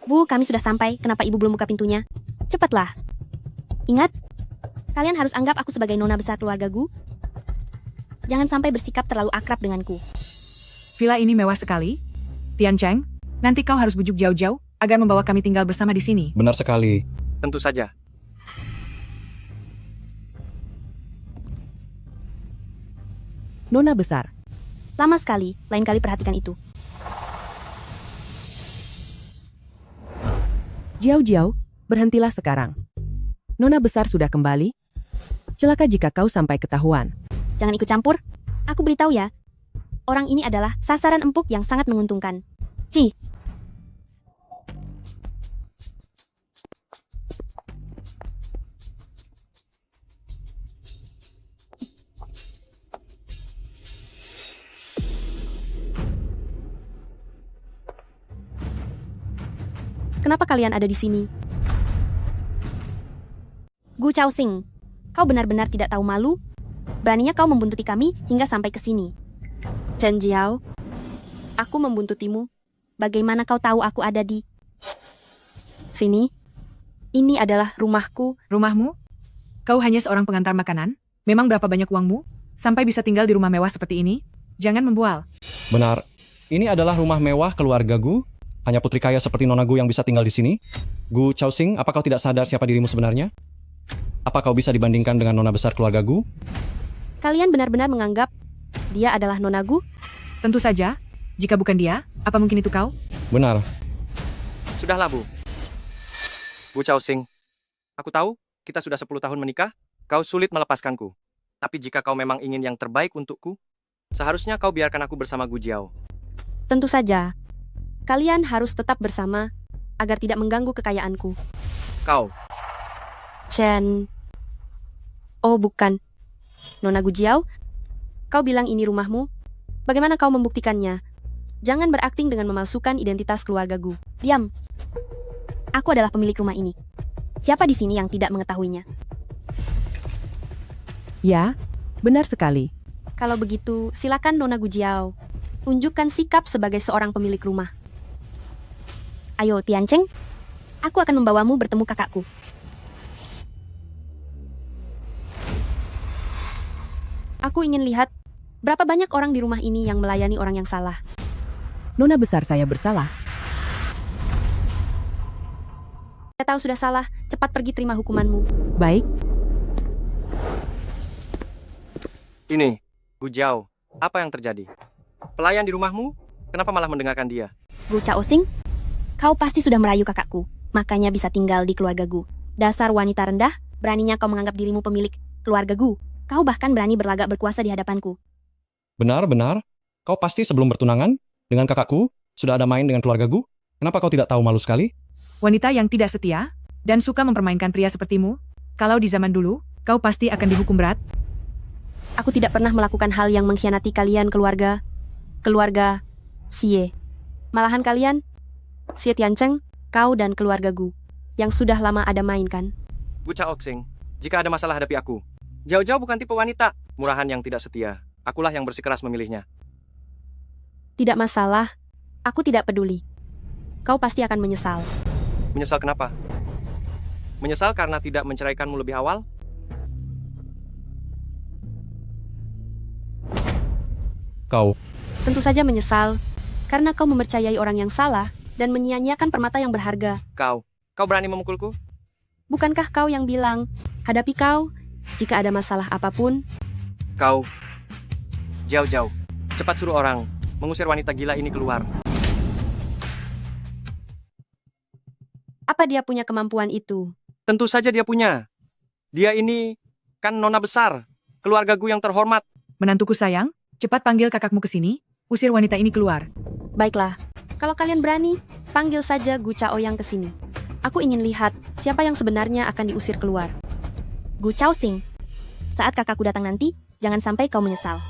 Bu, kami sudah sampai. Kenapa ibu belum buka pintunya? Cepatlah. Ingat, kalian harus anggap aku sebagai nona besar keluarga Gu. Jangan sampai bersikap terlalu akrab denganku. Villa ini mewah sekali. Tian Cheng, nanti kau harus bujuk Jiao agar membawa kami tinggal bersama di sini. Benar sekali. Tentu saja. Nona besar. Lama sekali, lain kali perhatikan itu. Jiao, berhentilah sekarang. Nona besar sudah kembali. Celaka jika kau sampai ketahuan. Jangan ikut campur. Aku beritahu ya. Orang ini adalah sasaran empuk yang sangat menguntungkan. Ci. Kenapa kalian ada di sini? Gu Chaosing, kau benar-benar tidak tahu malu? Beraninya kau membuntuti kami hingga sampai ke sini. Chen Jiao, aku membuntutimu. Bagaimana kau tahu aku ada di sini? Ini adalah rumahku. Rumahmu? Kau hanya seorang pengantar makanan? Memang berapa banyak uangmu? Sampai bisa tinggal di rumah mewah seperti ini? Jangan membual. Benar. Ini adalah rumah mewah keluarga Gu. Hanya putri kaya seperti Nona Gu yang bisa tinggal di sini. Gu Chaosing, apa kau tidak sadar siapa dirimu sebenarnya? Apa kau bisa dibandingkan dengan nona besar keluarga Gu? Kalian benar-benar menganggap dia adalah Nona Gu? Tentu saja. Jika bukan dia, apa mungkin itu kau? Benar. Sudahlah, Bu. Bu Chaosing, aku tahu kita sudah 10 tahun menikah, kau sulit melepaskanku. Tapi jika kau memang ingin yang terbaik untukku, seharusnya kau biarkan aku bersama Gu Jiao. Tentu saja. Kalian harus tetap bersama agar tidak mengganggu kekayaanku. Kau. Chen. Oh, bukan. Nona Gu Jiao, kau bilang ini rumahmu. Bagaimana kau membuktikannya? Jangan berakting dengan memalsukan identitas keluarga Gu. Diam. Aku adalah pemilik rumah ini. Siapa di sini yang tidak mengetahuinya? Ya, benar sekali. Kalau begitu, silakan Nona Gu Jiao. Tunjukkan sikap sebagai seorang pemilik rumah. Ayo, Tian Cheng. Aku akan membawamu bertemu kakakku. Aku ingin lihat berapa banyak orang di rumah ini yang melayani orang yang salah. Nona besar saya bersalah. Saya tahu sudah salah, cepat pergi terima hukumanmu. Baik. Ini, Gu Jiao, apa yang terjadi? Pelayan di rumahmu, kenapa malah mendengarkan dia? Gu Chaosing, kau pasti sudah merayu kakakku, makanya bisa tinggal di keluarga Gu. Dasar wanita rendah, beraninya kau menganggap dirimu pemilik keluarga Gu. Kau bahkan berani berlagak berkuasa di hadapanku. Benar. Kau pasti sebelum bertunangan dengan kakakku sudah ada main dengan keluarga Gu. Kenapa kau tidak tahu malu sekali? Wanita yang tidak setia dan suka mempermainkan pria sepertimu. Kalau di zaman dulu, kau pasti akan dihukum berat. Aku tidak pernah melakukan hal yang mengkhianati kalian keluarga Xie. Malahan kalian, Xie Tiancheng, kau dan keluarga Gu, yang sudah lama ada main kan? Gu Chaoxing, jika ada masalah hadapi aku. Jiao Jiao bukan tipe wanita, murahan yang tidak setia. Akulah yang bersikeras memilihnya. Tidak masalah, aku tidak peduli. Kau pasti akan menyesal. Menyesal kenapa? Menyesal karena tidak menceraikanmu lebih awal? Kau, Tentu saja menyesal, karena kau mempercayai orang yang salah dan menyia-nyiakan permata yang berharga. Kau berani memukulku? Bukankah kau yang bilang, hadapi kau, jika ada masalah apapun? Kau, Jiao Jiao, cepat suruh orang mengusir wanita gila ini keluar. Apa dia punya kemampuan itu? Tentu saja dia punya. Dia ini kan nona besar, keluarga Gu yang terhormat. Menantuku sayang, cepat panggil kakakmu ke sini, usir wanita ini keluar. Baiklah, kalau kalian berani, panggil saja Gu Chaoyang ke sini. Aku ingin lihat siapa yang sebenarnya akan diusir keluar. Gu Chaoxing. Saat kakakku datang nanti, jangan sampai kau menyesal.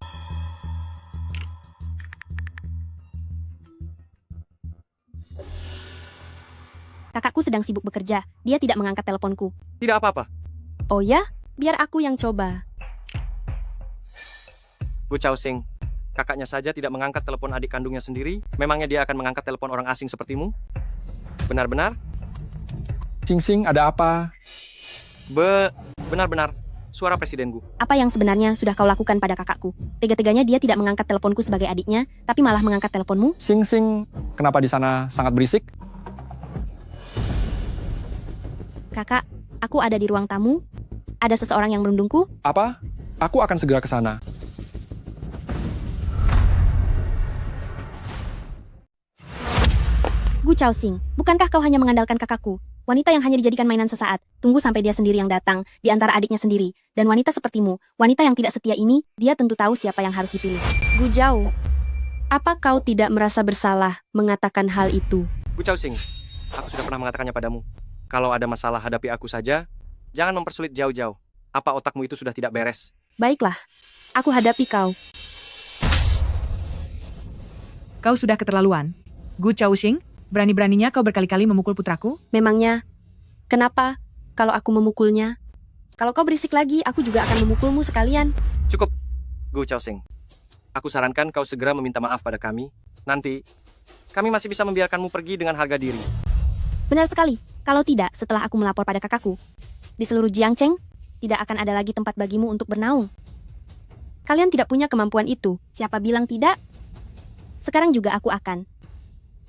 Kakakku sedang sibuk bekerja, dia tidak mengangkat teleponku. Tidak apa-apa. Oh ya? Biar aku yang coba. Gu Chaoxing, kakaknya saja tidak mengangkat telepon adik kandungnya sendiri. Memangnya dia akan mengangkat telepon orang asing sepertimu? Benar-benar? Sing Sing, ada apa? Benar-benar. Suara Presiden Gu. Apa yang sebenarnya sudah kau lakukan pada kakakku? Tega-teganya dia tidak mengangkat teleponku sebagai adiknya, tapi malah mengangkat teleponmu? Sing Sing, kenapa di sana sangat berisik? Kakak, aku ada di ruang tamu. Ada seseorang yang merundungku. Apa? Aku akan segera ke sana. Gu Chaoxing, bukankah kau hanya mengandalkan kakakku? Wanita yang hanya dijadikan mainan sesaat. Tunggu sampai dia sendiri yang datang, di antara adiknya sendiri. Dan wanita sepertimu, wanita yang tidak setia ini, dia tentu tahu siapa yang harus dipilih. Gu Zhao, apa kau tidak merasa bersalah mengatakan hal itu? Gu Chaoxing, aku sudah pernah mengatakannya padamu. Kalau ada masalah hadapi aku saja, jangan mempersulit Jiao Jiao. Apa otakmu itu sudah tidak beres? Baiklah, aku hadapi kau. Kau sudah keterlaluan. Gu Chaoxing, berani-beraninya kau berkali-kali memukul putraku? Memangnya, kenapa kalau aku memukulnya? Kalau kau berisik lagi, aku juga akan memukulmu sekalian. Cukup, Gu Chaoxing. Aku sarankan kau segera meminta maaf pada kami. Nanti, kami masih bisa membiarkanmu pergi dengan harga diri. Benar sekali. Kalau tidak, setelah aku melapor pada kakakku, di seluruh Jiangcheng, tidak akan ada lagi tempat bagimu untuk bernaung. Kalian tidak punya kemampuan itu. Siapa bilang tidak? Sekarang juga aku akan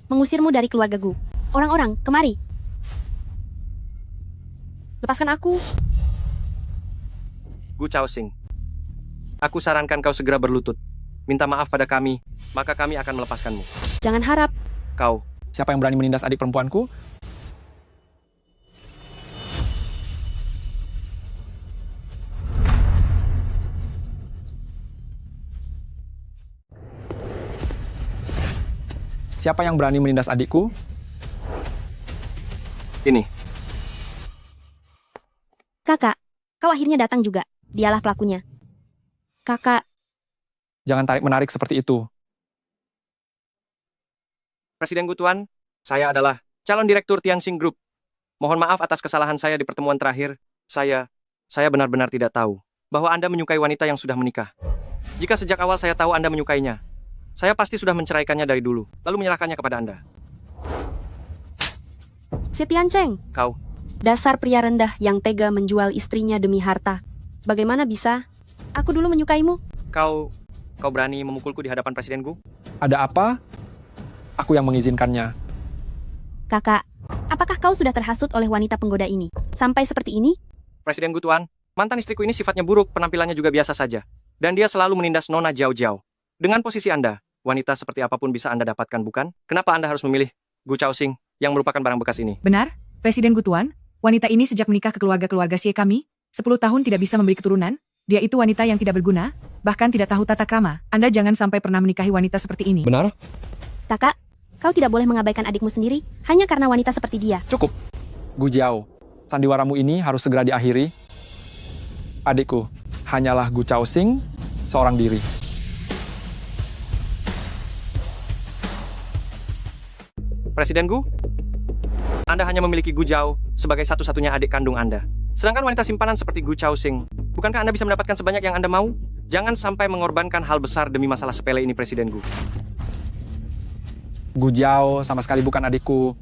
mengusirmu dari keluarga Gu. Orang-orang, kemari. Lepaskan aku. Gu Chaoxing, aku sarankan kau segera berlutut. Minta maaf pada kami, maka kami akan melepaskanmu. Jangan harap. Kau. Siapa yang berani menindas adik perempuanku? Siapa yang berani menindas adikku? Ini. Kakak, kau akhirnya datang juga. Dialah pelakunya. Kakak, Jangan tarik-menarik seperti itu. Presiden Gu Tuan, saya adalah calon direktur Tianxing Group. Mohon maaf atas kesalahan saya di pertemuan terakhir. Saya benar-benar tidak tahu bahwa Anda menyukai wanita yang sudah menikah. Jika sejak awal saya tahu Anda menyukainya, saya pasti sudah menceraikannya dari dulu, lalu menyerahkannya kepada Anda. Si Tiancheng, Kau. dasar pria rendah yang tega menjual istrinya demi harta. Bagaimana bisa? Aku dulu menyukaimu. Kau berani memukulku di hadapan Presiden Gu? Ada apa? Aku yang mengizinkannya. Kakak, apakah kau sudah terhasut oleh wanita penggoda ini? Sampai seperti ini? Presiden Gu Tuan, mantan istriku ini sifatnya buruk, penampilannya juga biasa saja. Dan dia selalu menindas Nona Jiao Jiao. Dengan posisi Anda, wanita seperti apapun bisa Anda dapatkan, bukan? Kenapa Anda harus memilih Gu Chaoxing yang merupakan barang bekas ini? Benar, Presiden Gu Tuan. Wanita ini sejak menikah ke keluarga-keluarga Xie kami, 10 tahun tidak bisa memberi keturunan. Dia itu wanita yang tidak berguna, bahkan tidak tahu tata krama. Anda jangan sampai pernah menikahi wanita seperti ini. benar? Kakak, kau tidak boleh mengabaikan adikmu sendiri hanya karena wanita seperti dia. Cukup. Gu Jiao, sandiwaramu ini harus segera diakhiri. Adikku, hanyalah Gu Chaoxing seorang diri. Presiden Gu, Anda hanya memiliki Gu Zhao sebagai satu-satunya adik kandung Anda. Sedangkan wanita simpanan seperti Gu Chaoxing, bukankah Anda bisa mendapatkan sebanyak yang Anda mau? Jangan sampai mengorbankan hal besar demi masalah sepele ini, Presiden Gu. Gu Jiao sama sekali bukan adikku.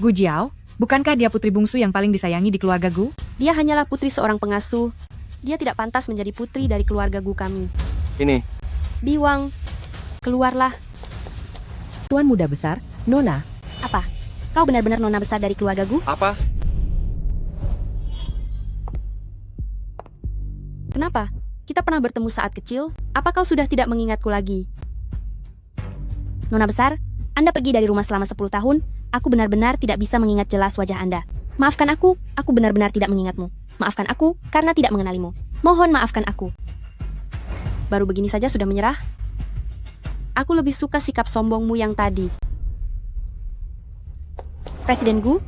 Gu Jiao, bukankah dia putri bungsu yang paling disayangi di keluarga Gu? Dia hanyalah putri seorang pengasuh. Dia tidak pantas menjadi putri dari keluarga Gu kami. Ini, Biwang, keluarlah. Tuan muda besar, Nona. Apa? Kau benar-benar nona besar dari keluarga Gu? apa? Kenapa? Kita pernah bertemu saat kecil. Apa kau sudah tidak mengingatku lagi? Nona besar, Anda pergi dari rumah selama 10 tahun. Aku benar-benar tidak bisa mengingat jelas wajah Anda. Maafkan aku benar-benar tidak mengingatmu. Maafkan aku karena tidak mengenalimu. Mohon maafkan aku. Baru begini saja sudah menyerah? Aku lebih suka sikap sombongmu yang tadi. Presiden Gu,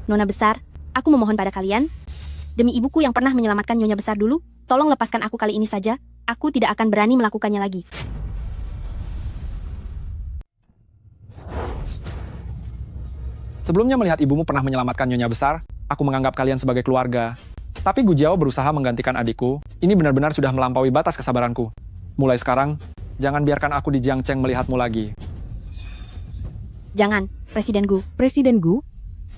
Nona besar, aku memohon pada kalian. Demi ibuku yang pernah menyelamatkan Nyonya besar dulu, tolong lepaskan aku kali ini saja. Aku tidak akan berani melakukannya lagi. Sebelumnya melihat ibumu pernah menyelamatkan Nyonya besar, aku menganggap kalian sebagai keluarga. Tapi Gu Jiao berusaha menggantikan adikku. Ini benar-benar sudah melampaui batas kesabaranku. Mulai sekarang, jangan biarkan aku di Jiangcheng melihatmu lagi. Jangan, Presiden Gu. Presiden Gu,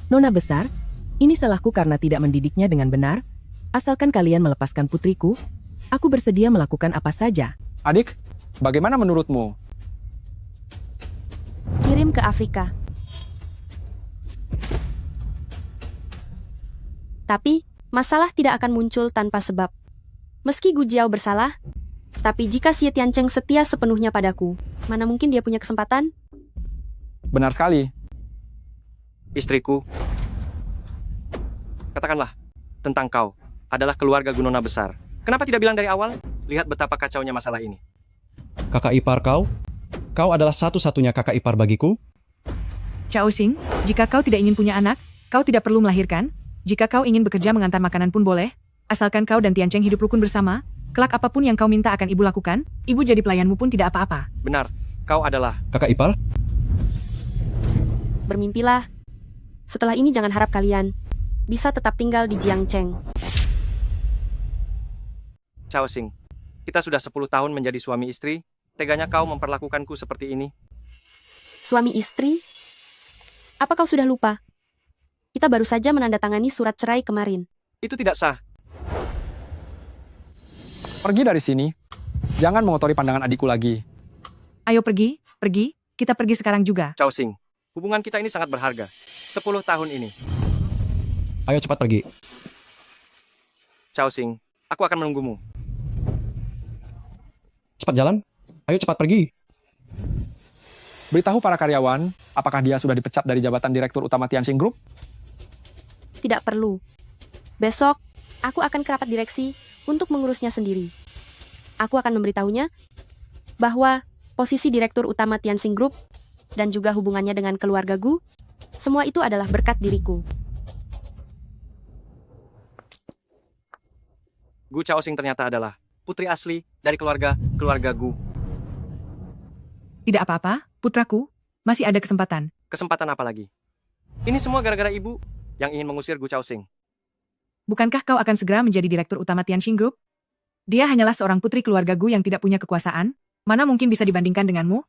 Nona besar, ini salahku karena tidak mendidiknya dengan benar. Asalkan kalian melepaskan putriku, aku bersedia melakukan apa saja. Adik, bagaimana menurutmu? Kirim ke Afrika. Tapi, masalah tidak akan muncul tanpa sebab. Meski Gu Jiao bersalah, tapi jika Xie Tiancheng setia sepenuhnya padaku, mana mungkin dia punya kesempatan? Benar sekali. Istriku. Katakanlah, tentang kau, adalah keluarga Gu Nona besar. Kenapa tidak bilang dari awal? Lihat betapa kacaunya masalah ini. Kakak ipar kau? Kau adalah satu-satunya kakak ipar bagiku? Chao Xing, jika kau tidak ingin punya anak, kau tidak perlu melahirkan. Jika kau ingin bekerja mengantar makanan pun boleh, asalkan kau dan Tiancheng hidup rukun bersama, kelak apapun yang kau minta akan ibu lakukan, ibu jadi pelayanmu pun tidak apa-apa. Benar, kau adalah... Kakak ipar? Bermimpilah. Setelah ini jangan harap kalian bisa tetap tinggal di Jiangcheng. Chao Xing, kita sudah 10 tahun menjadi suami istri, teganya kau memperlakukanku seperti ini. Suami istri? Apa kau sudah lupa? Kita baru saja menandatangani surat cerai kemarin. Itu tidak sah. Pergi dari sini. Jangan mengotori pandangan adikku lagi. Ayo pergi, kita pergi sekarang juga. Chao Xing, hubungan kita ini sangat berharga. 10 tahun ini. Ayo cepat pergi. Chao Xing, aku akan menunggumu. Cepat jalan. Ayo cepat pergi. Beritahu para karyawan, apakah dia sudah dipecat dari jabatan Direktur Utama Tianxing Group? Tidak perlu. Besok, aku akan ke rapat direksi untuk mengurusnya sendiri. Aku akan memberitahunya bahwa posisi Direktur Utama Tianxing Group dan juga hubungannya dengan keluarga Gu, semua itu adalah berkat diriku. Gu Chaoxing ternyata adalah putri asli dari keluarga Gu. Tidak apa-apa, putraku, masih ada kesempatan. Kesempatan apa lagi? Ini semua gara-gara ibu yang ingin mengusir Gu Chaoxing. Bukankah kau akan segera menjadi Direktur Utama Tianxing Group? Dia hanyalah seorang putri keluarga Gu yang tidak punya kekuasaan, mana mungkin bisa dibandingkan denganmu?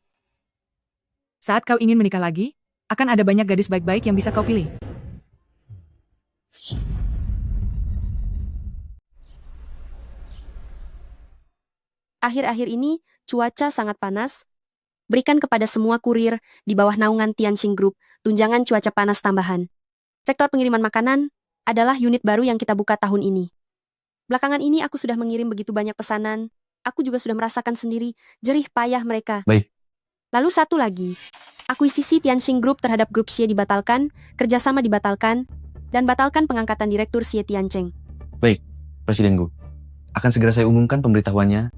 Saat kau ingin menikah lagi, akan ada banyak gadis baik-baik yang bisa kau pilih. Akhir-akhir ini, cuaca sangat panas. Berikan kepada semua kurir di bawah naungan Tianxing Group tunjangan cuaca panas tambahan. Sektor pengiriman makanan adalah unit baru yang kita buka tahun ini. Belakangan ini aku sudah mengirim begitu banyak pesanan. Aku juga sudah merasakan sendiri jerih payah mereka. Baik. Lalu satu lagi, akuisisi Tianxing Group terhadap grup Xie dibatalkan, kerjasama dibatalkan, dan batalkan pengangkatan Direktur Xie Tiancheng. Baik, Presiden Gu. Akan segera saya umumkan pemberitahuannya.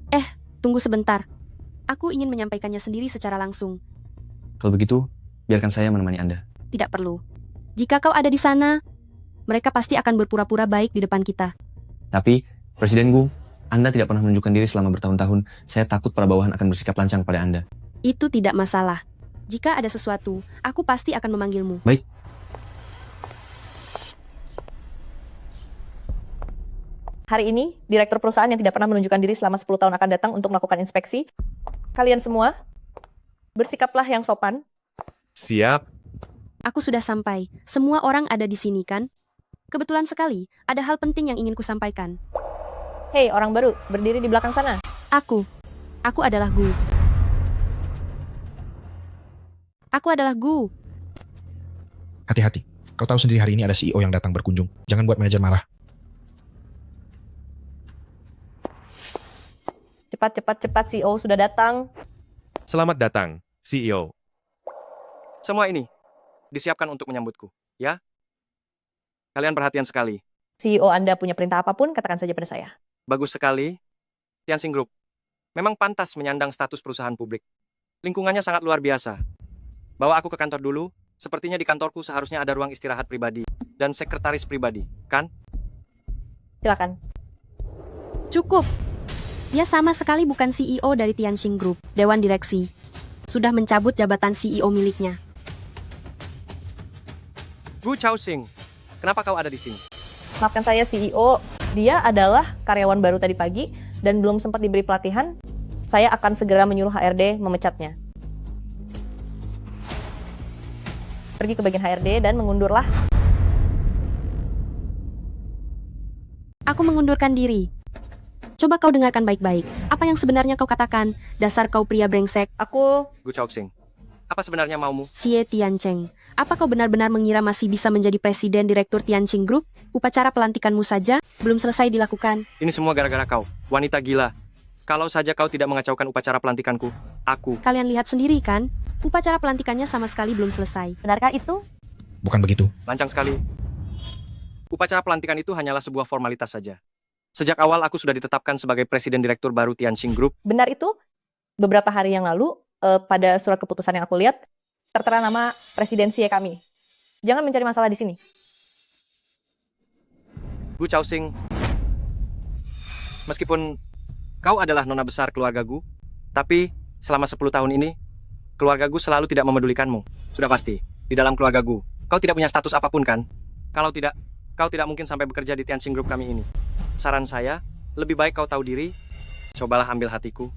Tunggu sebentar. Aku ingin menyampaikannya sendiri secara langsung. Kalau begitu, biarkan saya menemani Anda. Tidak perlu. Jika kau ada di sana, mereka pasti akan berpura-pura baik di depan kita. Tapi, Presiden Gu, Anda tidak pernah menunjukkan diri selama bertahun-tahun. Saya takut para bawahan akan bersikap lancang pada Anda. Itu tidak masalah. Jika ada sesuatu, aku pasti akan memanggilmu. Baik. Hari ini, direktur perusahaan yang tidak pernah menunjukkan diri selama 10 tahun akan datang untuk melakukan inspeksi. Kalian semua, bersikaplah yang sopan. Siap. Aku sudah sampai. Semua orang ada di sini, kan? Kebetulan sekali, ada hal penting yang ingin kusampaikan. Hei, orang baru, berdiri di belakang sana. Aku adalah Gu. Aku adalah Gu. Hati-hati. Kau tahu sendiri hari ini ada CEO yang datang berkunjung. Jangan buat manajer marah. Cepat, CEO sudah datang. Selamat datang, CEO. Semua ini disiapkan untuk menyambutku, ya? Kalian perhatian sekali. CEO Anda punya perintah apapun, katakan saja pada saya. Bagus sekali. Tianxing Group memang pantas menyandang status perusahaan publik. Lingkungannya sangat luar biasa. Bawa aku ke kantor dulu. Sepertinya di kantorku seharusnya ada ruang istirahat pribadi dan sekretaris pribadi, kan? Silakan. Cukup. Dia sama sekali bukan CEO dari Tianxing Group. Dewan Direksi sudah mencabut jabatan CEO miliknya. Gu Chaoxing, kenapa kau ada di sini? Maafkan saya, CEO. Dia adalah karyawan baru tadi pagi dan belum sempat diberi pelatihan. Saya akan segera menyuruh HRD memecatnya. Pergi ke bagian HRD dan mengundurlah. Aku mengundurkan diri. Coba kau dengarkan baik-baik. Apa yang sebenarnya kau katakan? Dasar kau pria brengsek. Aku... Gu Chaoxing, apa sebenarnya maumu? Xie Tiancheng. Apa kau benar-benar mengira masih bisa menjadi presiden direktur Tianxing Group? Upacara pelantikanmu saja belum selesai dilakukan. Ini semua gara-gara kau, wanita gila. Kalau saja kau tidak mengacaukan upacara pelantikanku, aku... Kalian lihat sendiri kan? Upacara pelantikannya sama sekali belum selesai. Benarkah itu? Bukan begitu. Lancang sekali. Upacara pelantikan itu hanyalah sebuah formalitas saja. Sejak awal aku sudah ditetapkan sebagai presiden direktur baru Tianxing Group. Benar itu? Beberapa hari yang lalu, pada surat keputusan yang aku lihat, tertera nama presidensi kami. Jangan mencari masalah di sini. Gu Chaoxing, meskipun kau adalah nona besar keluarga Gu, tapi selama 10 tahun ini, keluarga Gu selalu tidak memedulikanmu. Sudah pasti, di dalam keluarga Gu, kau tidak punya status apapun kan? Kalau tidak, kau tidak mungkin sampai bekerja di Tianxing Group kami ini. Saran saya, lebih baik kau tahu diri, cobalah ambil hatiku.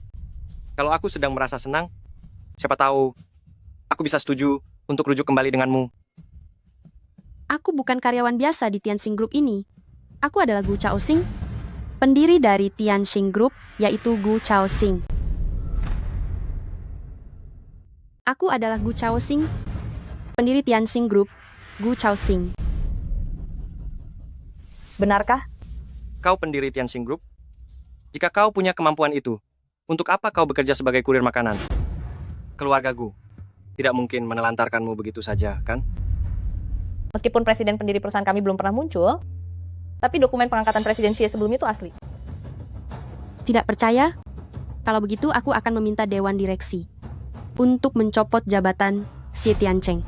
Kalau aku sedang merasa senang, siapa tahu aku bisa setuju untuk rujuk kembali denganmu. Aku bukan karyawan biasa di Tianxing Group ini. Aku adalah Gu Chaoxing, pendiri dari Tianxing Group, yaitu Gu Chaoxing. Aku adalah Gu Chaoxing, pendiri Tianxing Group, Gu Chaoxing. Benarkah? Kau pendiri Tianxing Group? Jika kau punya kemampuan itu, untuk apa kau bekerja sebagai kurir makanan? Keluarga Gu tidak mungkin menelantarkanmu begitu saja, kan? Meskipun presiden pendiri perusahaan kami belum pernah muncul, tapi dokumen pengangkatan presiden Xie sebelum itu asli. Tidak percaya? Kalau begitu aku akan meminta Dewan Direksi untuk mencopot jabatan Xie Tiancheng.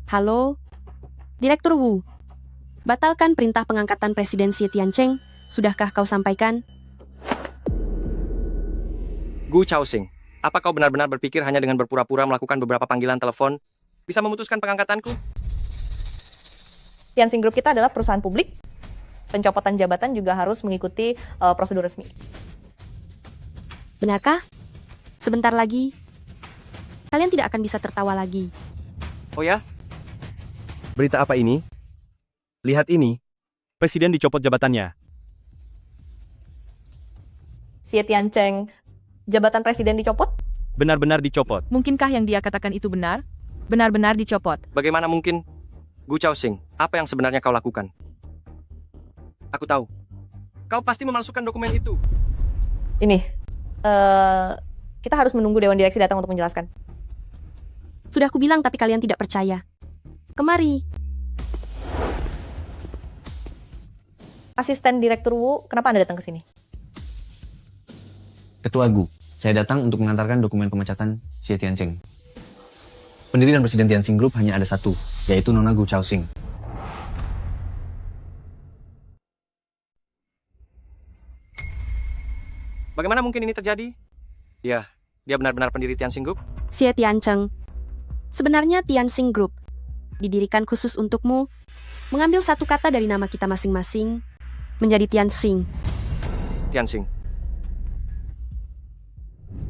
Halo, Direktur Wu. Batalkan perintah pengangkatan Presiden Xie Tiancheng. Sudahkah kau sampaikan? Gu Chaoxing, apa kau benar-benar berpikir hanya dengan berpura-pura melakukan beberapa panggilan telepon bisa memutuskan pengangkatanku? Tianxing Group kita adalah perusahaan publik. Pencopotan jabatan juga harus mengikuti prosedur resmi. Benarkah? Sebentar lagi, kalian tidak akan bisa tertawa lagi. Oh ya? Berita apa ini? Lihat ini. Presiden dicopot jabatannya. Xie Tiancheng, jabatan presiden dicopot? Benar-benar dicopot. Mungkinkah yang dia katakan itu benar? Benar-benar dicopot. Bagaimana mungkin? Gu Chaoxing, apa yang sebenarnya kau lakukan? Aku tahu. Kau pasti memalsukan dokumen itu. Ini, kita harus menunggu Dewan Direksi datang untuk menjelaskan. Sudah kubilang tapi kalian tidak percaya. Kemari. Asisten Direktur Wu, kenapa Anda datang ke sini? Ketua Gu, saya datang untuk mengantarkan dokumen pemecatan Xie Tiancheng. Pendiri dan presiden Tianxing Group hanya ada satu, yaitu Nona Gu Chaoxing. Bagaimana mungkin ini terjadi? Dia benar-benar pendiri Tianxing Group? Xie Tiancheng. Sebenarnya Tianxing Group didirikan khusus untukmu, mengambil satu kata dari nama kita masing-masing, menjadi Tianxing. Tianxing.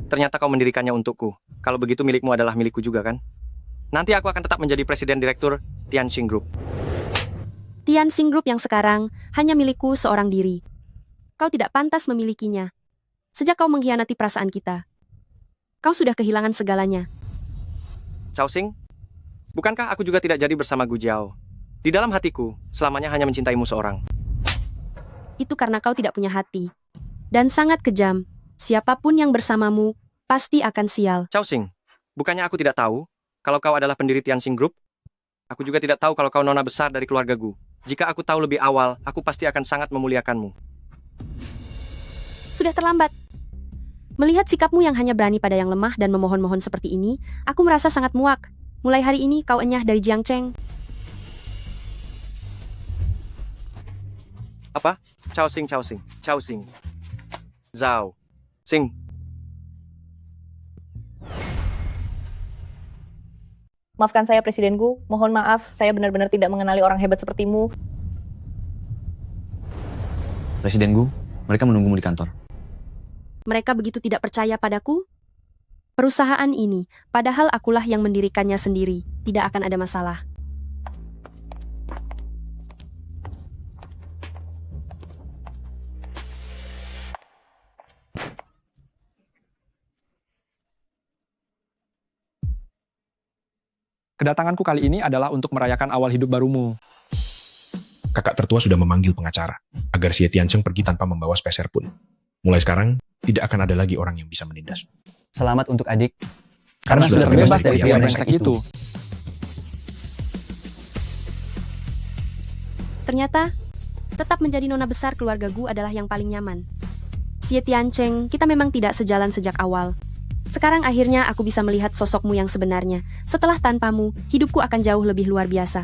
Ternyata kau mendirikannya untukku. Kalau begitu milikmu adalah milikku juga kan? Nanti aku akan tetap menjadi presiden direktur Tianxing Group. Tianxing Group yang sekarang hanya milikku seorang diri. Kau tidak pantas memilikinya. Sejak kau mengkhianati perasaan kita, kau sudah kehilangan segalanya. Chaoxing, bukankah aku juga tidak jadi bersama Gu Jiao? Di dalam hatiku, selamanya hanya mencintaimu seorang. Itu karena kau tidak punya hati. Dan sangat kejam. Siapapun yang bersamamu, pasti akan sial. Chaoxing, bukannya aku tidak tahu kalau kau adalah pendiri Tianxing Group? Aku juga tidak tahu kalau kau nona besar dari keluarga Gu. Jika aku tahu lebih awal, aku pasti akan sangat memuliakanmu. Sudah terlambat. Melihat sikapmu yang hanya berani pada yang lemah dan memohon-mohon seperti ini, aku merasa sangat muak. Mulai hari ini kau enyah dari Jiangcheng. Apa? Chaoxing. Zhao. Xing. Maafkan saya, Presiden Gu. Mohon maaf, saya benar-benar tidak mengenali orang hebat sepertimu. Presiden Gu, mereka menunggumu di kantor. Mereka begitu tidak percaya padaku? Perusahaan ini, padahal akulah yang mendirikannya sendiri, tidak akan ada masalah. Kedatanganku kali ini adalah untuk merayakan awal hidup barumu. Kakak tertua sudah memanggil pengacara, agar Xie Tiancheng pergi tanpa membawa speser pun. Mulai sekarang, tidak akan ada lagi orang yang bisa menindas. Selamat untuk adik, Karena sudah terbebas dari pria brengsek itu. Ternyata, tetap menjadi nona besar keluarga Gu adalah yang paling nyaman. Xie Tiancheng, kita memang tidak sejalan sejak awal. Sekarang akhirnya aku bisa melihat sosokmu yang sebenarnya. Setelah tanpamu, hidupku akan jauh lebih luar biasa.